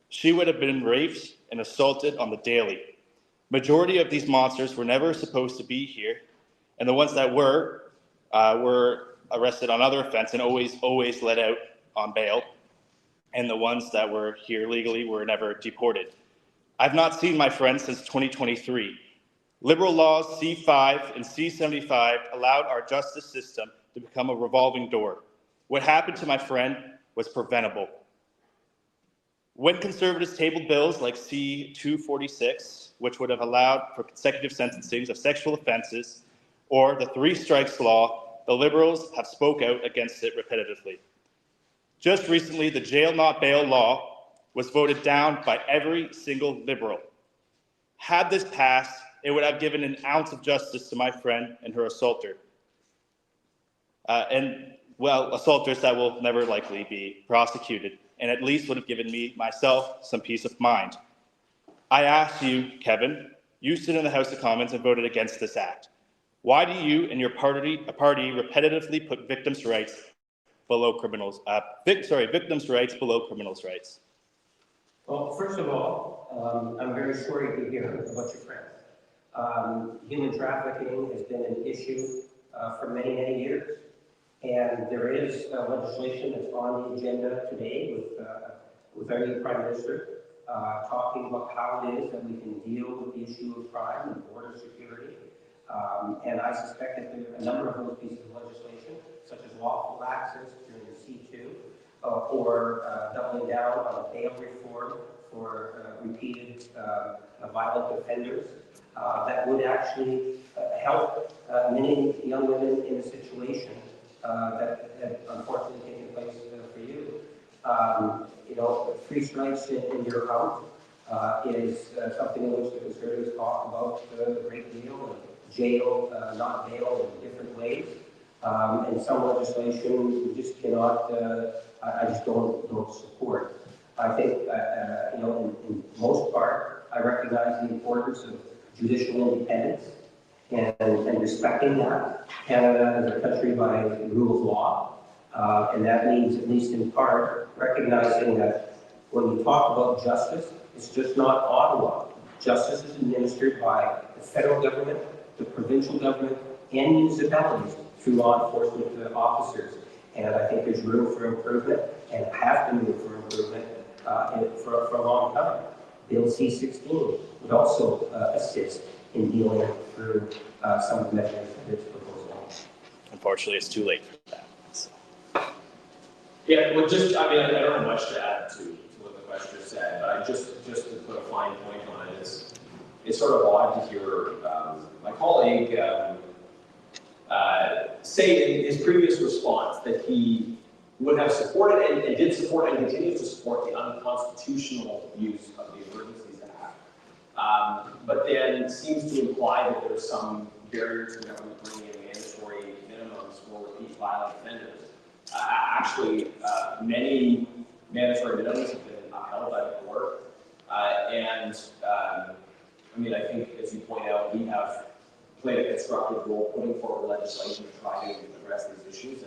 She would have been raped and assaulted on the daily. Majority of these monsters were never supposed to be here, and the ones that were arrested on other offense and always let out on bail, and the ones that were here legally were never deported. I've not seen my friend since 2023. Liberal laws C5 and C75 allowed our justice system to become a revolving door. What happened to my friend was preventable. When conservatives tabled bills like C-246, which would have allowed for consecutive sentencings of sexual offenses, or the three strikes law, the Liberals have spoke out against it repetitively. Just recently, the jail not bail law was voted down by every single Liberal. Had this passed, it would have given an ounce of justice to my friend and her assaulter. Assaulters that will never likely be prosecuted, and at least would have given myself some peace of mind. I ask you, Kevin, you stood in the House of Commons and voted against this act. Why do you and your party repetitively put victims' rights below criminals' rights? Well, first of all, I'm very sorry to hear about your friend. Human trafficking has been an issue for many, many years. And there is legislation that's on the agenda today with our new Prime Minister talking about how it is that we can deal with the issue of crime and border security. And I suspect that there are a number of those pieces of legislation, such as lawful access during the C2, or doubling down on a bail reform for repeated violent offenders, that would actually help many young women in a situation that had unfortunately taken place for you. Three strikes in your house, is something in which the Conservatives talk about a great deal, and jail, not bail in different ways. And some legislation we just cannot, I just don't support. I think, in most part, I recognize the importance of judicial independence and respecting that. Canada is a country by rule of law, and that means, at least in part, recognizing that when we talk about justice, it's just not Ottawa. Justice is administered by the federal government, the provincial government, and municipalities through law enforcement officers. And I think there's room for improvement, and has been room for improvement for a long time. Bill C-16 would also assist in dealing through some of the measures of this proposal. Unfortunately, it's too late for that. So. Yeah, well, I don't have much to add to what the questioner said, but just to put a fine point on it, it's sort of odd to hear my colleague say in his previous response that he would have supported and did support and continues to support the unconstitutional use of the Emergencies Act, but then seems to imply that there's some barrier to the government bringing in mandatory minimums for repeat violent offenders. Actually, many mandatory minimums have been upheld by the court, I think, as you point out, we have played a constructive role putting forward legislation to try to address these issues,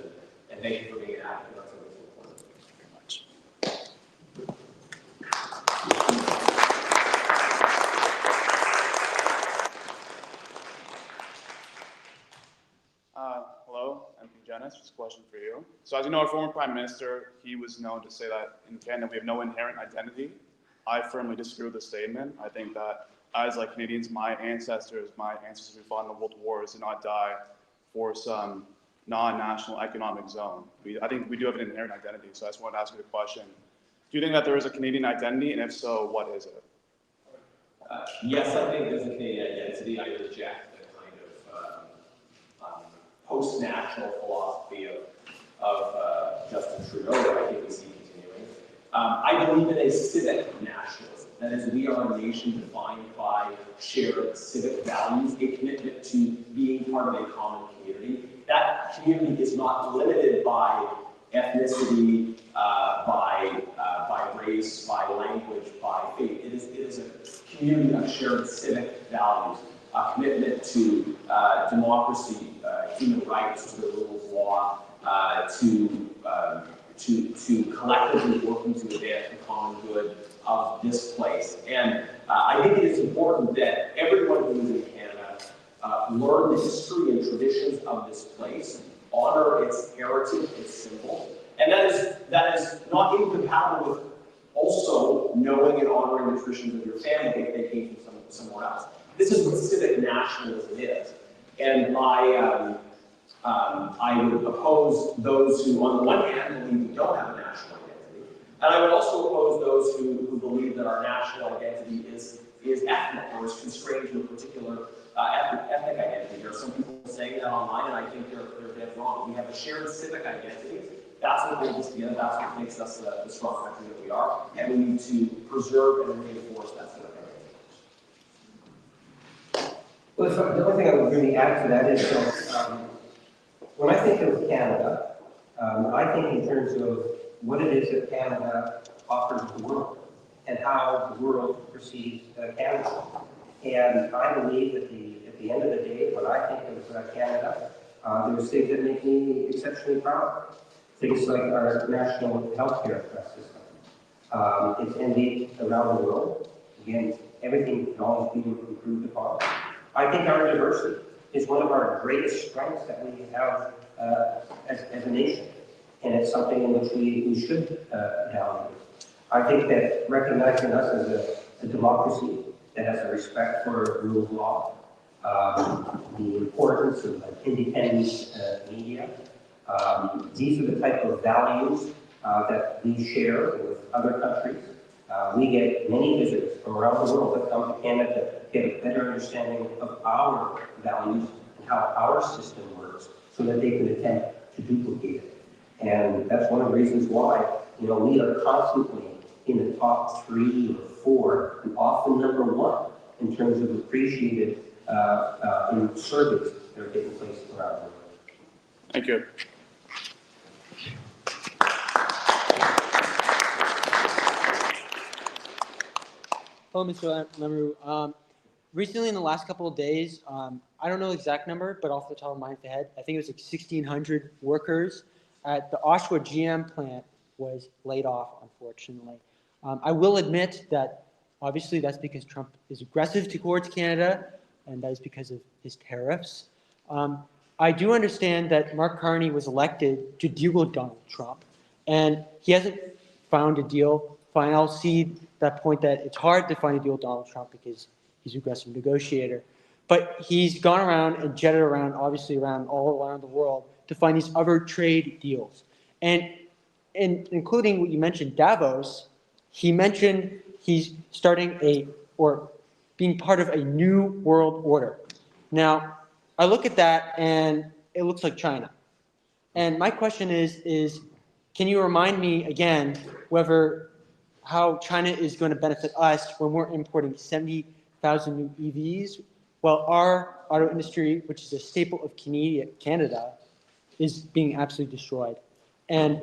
and thank you for being an advocate. That's what it's important. Thank you very much. Hello, MP Janice, just a question for you. So as you know, our former Prime Minister, he was known to say that in Canada we have no inherent identity. I firmly disagree with the statement. I think that as like Canadians, my ancestors who fought in the World Wars did not die for some non-national economic zone. I think we do have an inherent identity. So I just wanted to ask you the question. Do you think that there is a Canadian identity, and if so, what is it? Yes, I think there's a Canadian identity. I reject the kind of post-national philosophy of Justin Trudeau that I think we see continuing. I believe in a civic nationalism. That is, we are a nation defined by shared civic values, a commitment to being part of a common community. That community is not limited by ethnicity, by race, by language, by faith. It is a community of shared civic values, a commitment to democracy, human rights, to the rule of law, to collectively working to advance the common good of this place. And I think it is important that everyone who lives in Canada learn the history and traditions of this place, honor its heritage, its symbols, and that is not incompatible with also knowing and honoring the traditions of your family if they came from somewhere else. This is what civic nationalism is. And I would oppose those who, on the one hand, believe we don't have a national identity, and I would also oppose those who believe that our national identity is ethnic or is constrained to a particular ethnic identity. There are some people saying that online, and I think they're dead wrong. We have a shared civic identity. That's what holds us together. That's what makes us the strong country that we are, and we need to preserve and reinforce that civic identity. Well, the only thing I would really add to that is, when I think of Canada, I think in terms of what it is that Canada offers the world and how the world perceives Canada. And I believe that at the end of the day, when I think of Canada, there's things that make me exceptionally proud. Things like our national healthcare system. It's envied around the world. Again, everything can always be improved upon. I think our diversity is one of our greatest strengths that we have as a nation, and it's something in which we should value. I think that recognizing us as a democracy that has a respect for rule of law, the importance of independent media, these are the type of values that we share with other countries. We get many visitors from around the world that come to Canada to get a better understanding of our values and how our system works so that they can attempt to duplicate it. And that's one of the reasons why, we are constantly in the top 3 or 4, and often number 1 in terms of appreciated in surveys that are taking place around the world. Thank you. Hello, Mr. Lamoureux. Recently, in the last couple of days, I don't know the exact number, but off the top of my head, I think it was like 1,600 workers at the Oshawa GM plant was laid off, unfortunately. I will admit that obviously that's because Trump is aggressive towards Canada, and that is because of his tariffs. I do understand that Mark Carney was elected to deal with Donald Trump, and he hasn't found a deal. Fine, I'll see that point that it's hard to find a deal with Donald Trump because he's an aggressive negotiator. But he's gone around and jetted around, obviously around all around the world, to find these other trade deals. And including what you mentioned, Davos, he mentioned he's starting or being part of a new world order. Now, I look at that and it looks like China. And my question is can you remind me again how China is going to benefit us when we're importing 70,000 new EVs, while our auto industry, which is a staple of Canada, is being absolutely destroyed. And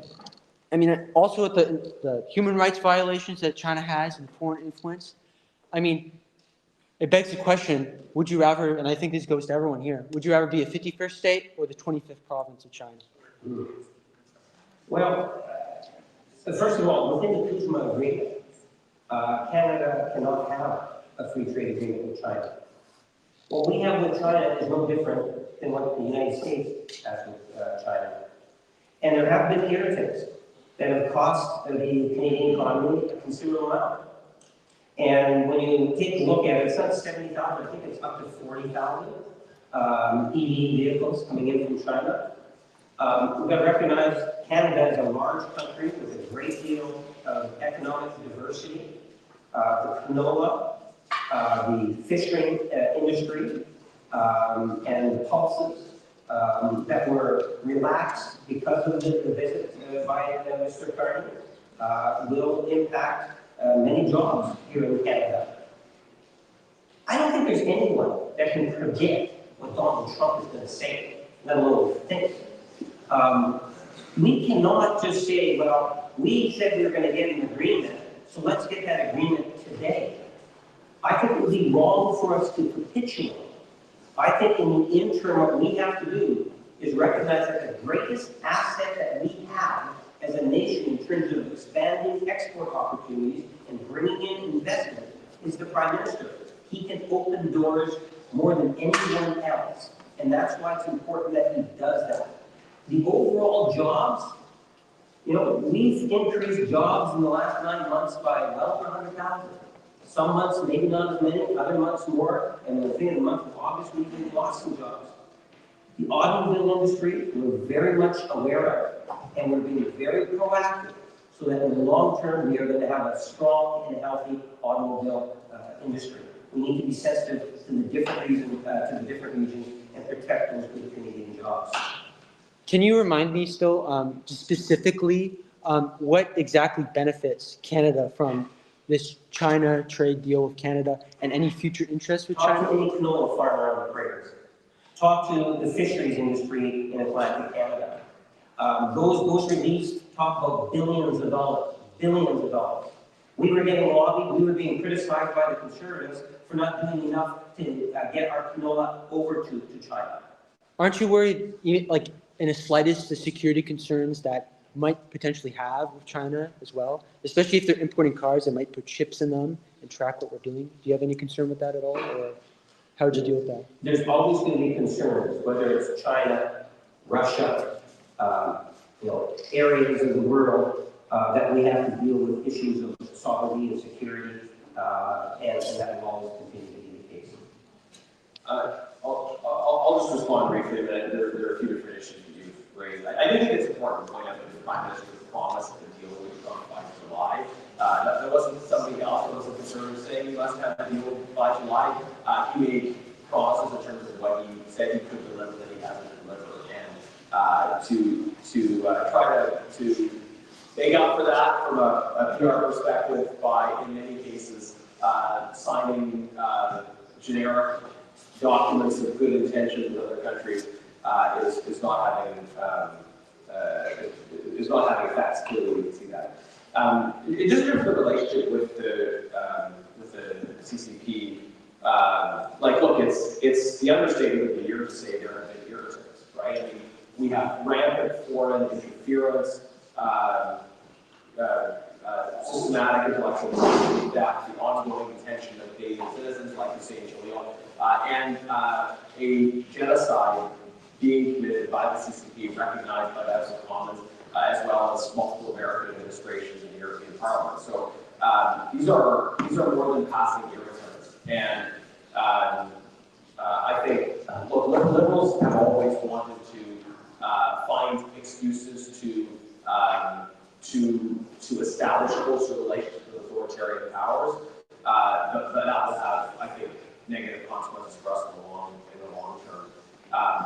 I mean, also with the human rights violations that China has and foreign influence, I mean, it begs the question, would you rather, and I think this goes to everyone here, would you rather be a 51st state or the 25th province of China? Well, first of all, within the Kuzma Agreement, Canada cannot have a free trade agreement with China. What we have with China is no different than what the United States has with China. And there have been irritants that have cost the Canadian economy a considerable amount. And when you take a look at it, it's not 70,000, I think it's up to 40,000 EV vehicles coming in from China. We've got to recognize Canada is a large country with a great deal of economic diversity. The canola, the fishing industry, and the pulses that were relaxed because of the visit by Mr. Carney will impact many jobs here in Canada. I don't think there's anyone that can predict what Donald Trump is going to say, let alone think. We cannot just say, well, we said we were going to get an agreement, so let's get that agreement today. I think it would be wrong for us to capitulate. I think in the interim, what we have to do is recognize that the greatest asset that we have as a nation in terms of expanding export opportunities and bringing in investment is the Prime Minister. He can open doors more than anyone else, and that's why it's important that he does that. The overall jobs, we've increased jobs in the last 9 months by well over 100,000. Some months maybe not as many, other months more, and I think in the month of August we've lost some jobs. The automobile industry we're very much aware of, and we're being very proactive so that in the long term we are going to have a strong and healthy automobile industry. We need to be sensitive to the different regions and protect those good Canadian jobs. Can you remind me still, specifically, what exactly benefits Canada from this China trade deal with Canada and any future interests with China? Talk to any canola farmer on the prairies. Talk to the fisheries industry in Atlantic Canada. Those reliefs talk about billions of dollars. We were getting lobbied, we were being criticized by the Conservatives for not doing enough to get our canola over to China. Aren't you worried, like in the slightest, the security concerns that might potentially have with China as well, especially if they're importing cars that might put chips in them and track what we're doing? Do you have any concern with that at all, or how would you deal with that? There's always going to be concerns, whether it's China, Russia, areas of the world that we have to deal with issues of sovereignty and security, and that will always continue to be the case. I'll just respond briefly that there are a few different issues that you've raised. I do think it's important to point out that the Prime Minister's promise that the deal would be done by July. There wasn't somebody else that was concerned saying you must have a deal by July. He made promises in terms of what he said he could deliver that he hasn't delivered, and to try to make up for that from a PR perspective by, in many cases, signing generic documents of good intention with other countries is not having effects. Clearly, we can see that. It just in terms of the relationship with the CCP. Like, look, it's the understatement of the year to say there have been irritants, right? I mean, we have rampant foreign interference, systematic intellectual property theft, the ongoing detention of Canadian citizens like Hussein Jalil, and a genocide being committed by the CCP, recognized by the House of Commons, as well as multiple American administrations in the European Parliament. So these are more than passing irritants, and I think liberals have always wanted to find excuses to establish closer relations with authoritarian powers, but that will have, I think, negative consequences for us in the long term.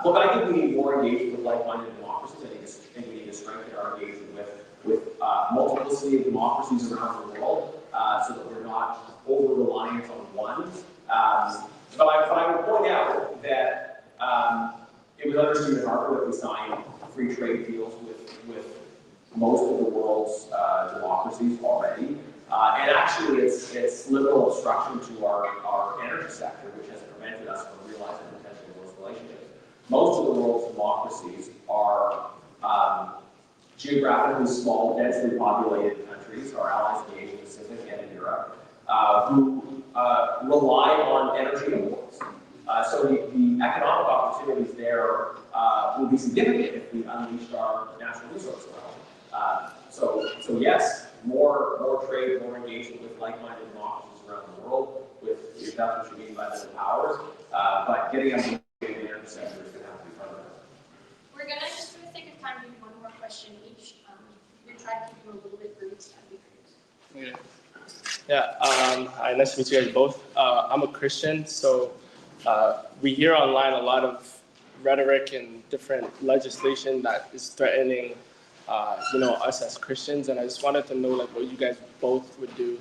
Look, I think we need more engagement with like-minded democracies. I think we need to strengthen our engagement with multiplicity of democracies around the world, so that we're not over-reliant on one. But I would point out that it was under Stephen Harper that we signed free trade deals with most of the world's democracies already. And actually, it's liberal obstruction to our energy sector, which has prevented us from realizing the potential of those relationships. Most of the world's democracies are geographically small, densely populated countries, our allies in the Asia Pacific and in Europe, who rely on energy imports. So the economic opportunities there will be significant if we unleash our natural resource wealth. So yes, more trade, more engagement with like-minded democracies around the world, if that's what you mean by the powers, but getting on the energy sector is going to have to be part of that. We're going to, just for the sake of time, do one more question each. We're going to try to keep them a little bit brief, so that'd be great. Yeah, nice to meet you guys both. I'm a Christian, so we hear online a lot of rhetoric and different legislation that is threatening, us as Christians, and I just wanted to know like what you guys both would do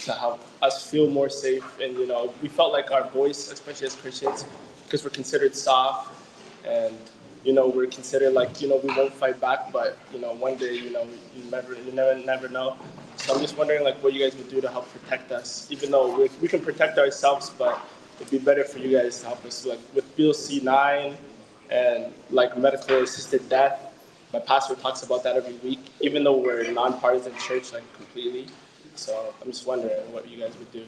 to help us feel more safe. And we felt like our voice, especially as Christians, because we're considered soft, and we're considered like we won't fight back, but one day you never know. So I'm just wondering like what you guys would do to help protect us, even though we can protect ourselves, but it'd be better for you guys to help us, like with Bill C-9 and like medical assisted death. My pastor talks about that every week, even though we're nonpartisan church, like completely. So I'm just wondering what you guys would do.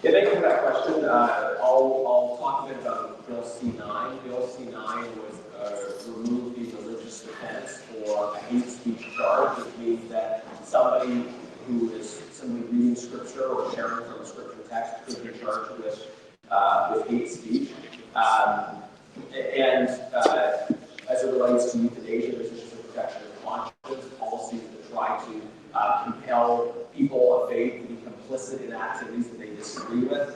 Yeah, thank you for that question. I'll talk a bit about Bill C-9. Bill C-9 was remove the religious defense for a hate speech charge, which means that somebody who is simply reading scripture or sharing from a scripture text could be charged with hate speech. And as it relates to euthanasia, this is the protection of conscience, policies that try to compel people of faith to be complicit in activities that they disagree with.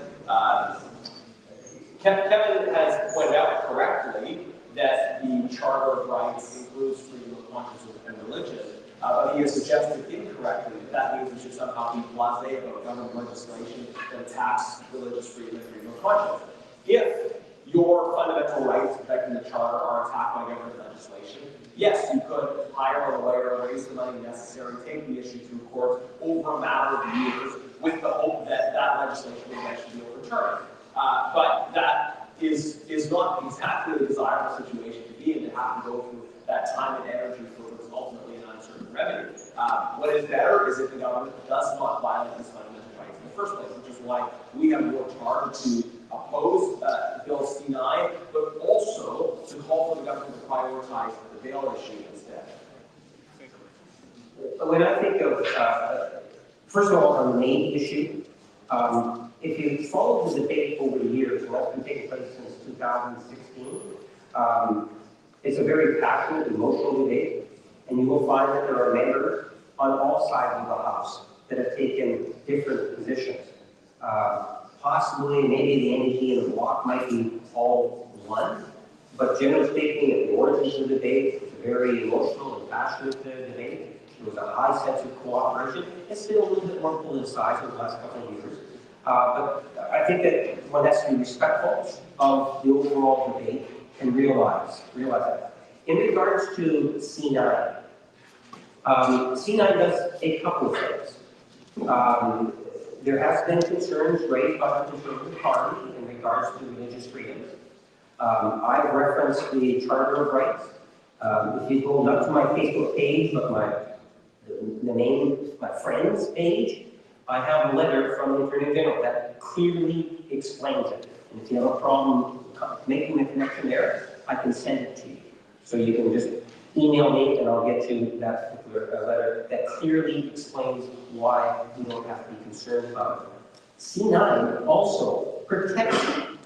Kevin has pointed out correctly that the Charter of Rights includes freedom of conscience and religion, but he has suggested incorrectly that means we should somehow be blasé about government legislation that attacks religious freedom and freedom of conscience. If your fundamental rights protected in the Charter are attacked by government legislation, yes, you could hire a lawyer, raise the money necessary, take the issue through court over a matter of years with the hope that that legislation will eventually be overturned. But that is not exactly a desirable situation to be in, to have to go through that time and energy for what is ultimately an uncertain revenue. What is better is if the government does not violate these fundamental rights in the first place, which is why we have worked hard to oppose Bill C-9, but also to call for the government to prioritize the bail issue instead. When I think of, first of all, on the main issue, if you follow the debate over the years, and that's been taking place since 2016, it's a very passionate, emotional debate, and you will find that there are members on all sides of the House that have taken different positions. Possibly, maybe the NDP and the Bloc might be all one, But generally speaking, at the origins of the debate, it's a very emotional and passionate debate. There was a high sense of cooperation. It's been a little bit more politicized over the last couple of years. But I think that one has to be respectful of the overall debate and realize that. In regards to C9, C9 does a couple of things. There has been concerns raised by the Conservative Party in regards to religious freedom. I've referenced the Charter of Rights. If you go not to my Facebook page, but my friend's page, I have a letter from the Attorney General that clearly explains it. And if you have a problem making the connection there, I can send it to you. So you can just email me and I'll get you that particular letter that clearly explains why you don't have to be concerned about it. C9 also protects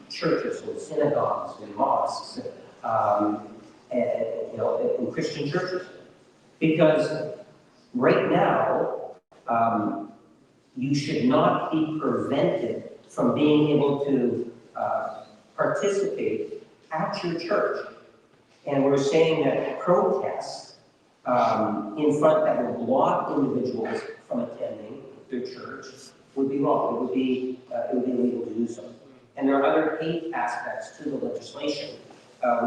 churches and synagogues and mosques and Christian churches. Because right now, you should not be prevented from being able to participate at your church. And we're saying that protests in front that would block individuals from attending their church would be wrong. It would be illegal to do so. And there are other hate aspects to the legislation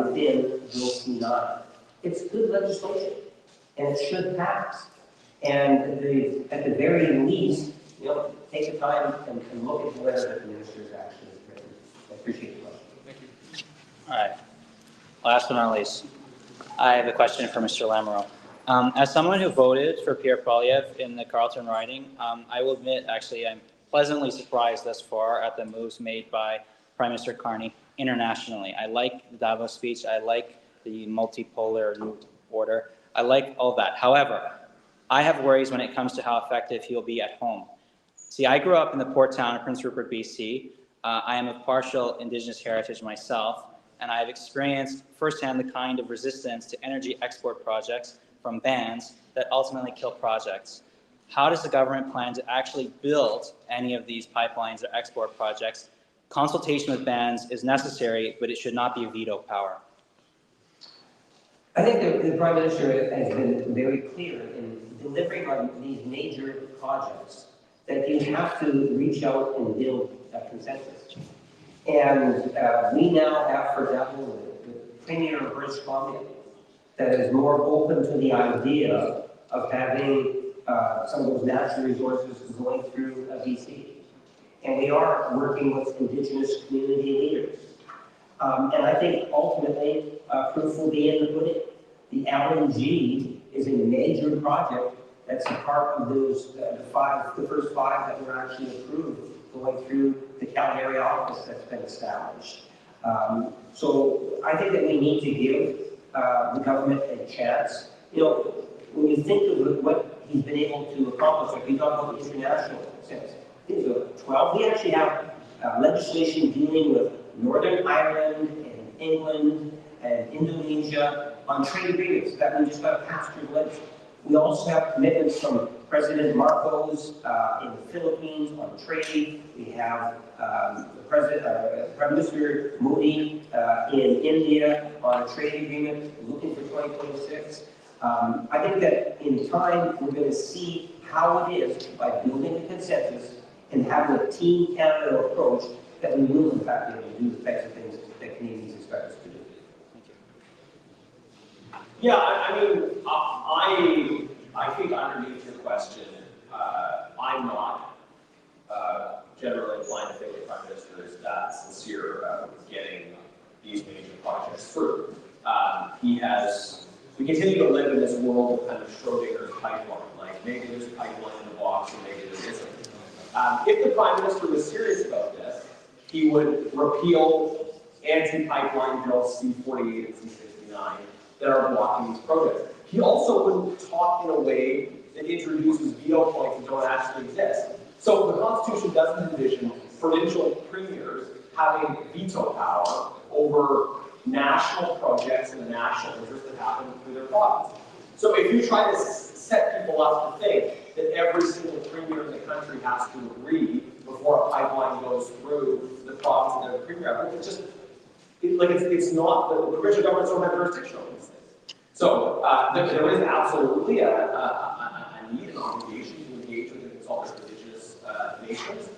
within Bill C9. It's good legislation, and it should pass. And at the very least, take the time and look at the letter that the minister's actually written. I appreciate the question. Thank you. All right. Last but not least, I have a question for Mr. Lamoureux. As someone who voted for Pierre Poilievre in the Carleton riding, I will admit, actually, I'm pleasantly surprised thus far at the moves made by Prime Minister Carney internationally. I like the Davos speech. I like the multipolar new order. I like all that. However, I have worries when it comes to how effective he'll be at home. See, I grew up in the port town of Prince Rupert, BC. I am of partial Indigenous heritage myself, and I've experienced firsthand the kind of resistance to energy export projects from bans that ultimately kill projects. How does the government plan to actually build any of these pipelines or export projects? Consultation with bans is necessary, but it should not be a veto power. I think the Prime Minister has been very clear in delivering on these major projects that you have to reach out and build a consensus. And we now have, for example, the Premier of British Columbia that is more open to the idea of having some of those natural resources going through BC. And we are working with Indigenous community leaders. And I think ultimately, proof will be in the pudding. The LNG is a major project that's a part of those, the first five that were actually approved going through the Calgary office that's been established. So I think that we need to give the government a chance. When you think of what he's been able to accomplish, like we talk about the international sense, things of 12, we actually have legislation dealing with Northern Ireland and England and Indonesia on trade agreements that we just got passed through the legislature. We also have commitments from President Marcos in the Philippines on trade. We have Prime Minister Modi in India on a trade agreement looking for 2026. I think that in time, we're going to see how it is by building a consensus and having a Team Canada approach that we will in fact be able to do the types of things that Canadians expect us to do. Yeah, I think underneath your question, I'm not generally inclined to think the Prime Minister is that sincere about getting these major projects through. We continue to live in this world of kind of Schrodinger's pipeline, like maybe there's a pipeline in the box and maybe there isn't. If the Prime Minister was serious about this, he would repeal anti-pipeline bills C-48 and C-69 that are blocking these projects. He also wouldn't talk in a way that introduces veto points that don't actually exist. So the Constitution doesn't envision provincial premiers having veto power over national projects in the national interest that happen through their province. So if you try to set people up to think that every single premier in the country has to agree before a pipeline goes through the province of their premier, I think it's not, the provincial governments don't have jurisdiction over these things. So, there is absolutely a need and obligation to engage with and consult with indigenous nations.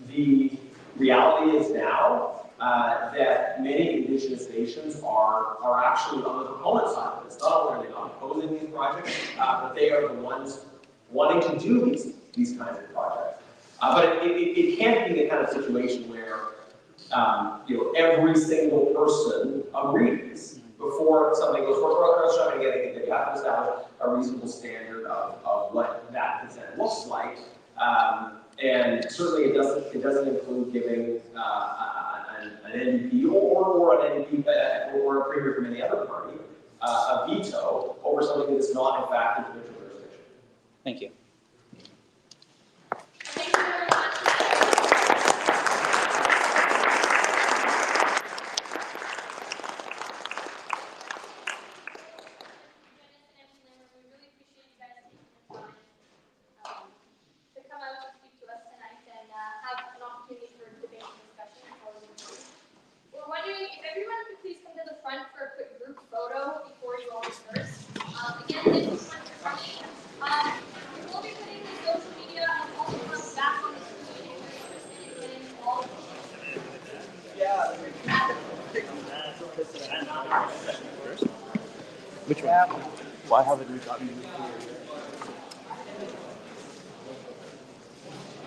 The reality is now that many indigenous nations are actually on the proponent side of this. Not only are they not opposing these projects, but they are the ones wanting to do these kinds of projects. But it can't be the kind of situation where every single person agrees before something goes forward. We're not trying to get anything. You have to establish a reasonable standard of what that consent looks like. And certainly it doesn't include giving an NDP or an NDP or a premier from any other party a veto over something that is not in fact in provincial jurisdiction. Thank you. Thank you very much. We really appreciate you guys taking the time to come out and speak to us tonight and have an opportunity for debate and discussion before we move. We're wondering if everyone could please come to the front for a quick group photo before you all disperse. Again, thank you so much for coming. We will be putting the social media and all the stuff back on the screen if you're interested in getting involved. Which one? Why haven't we gotten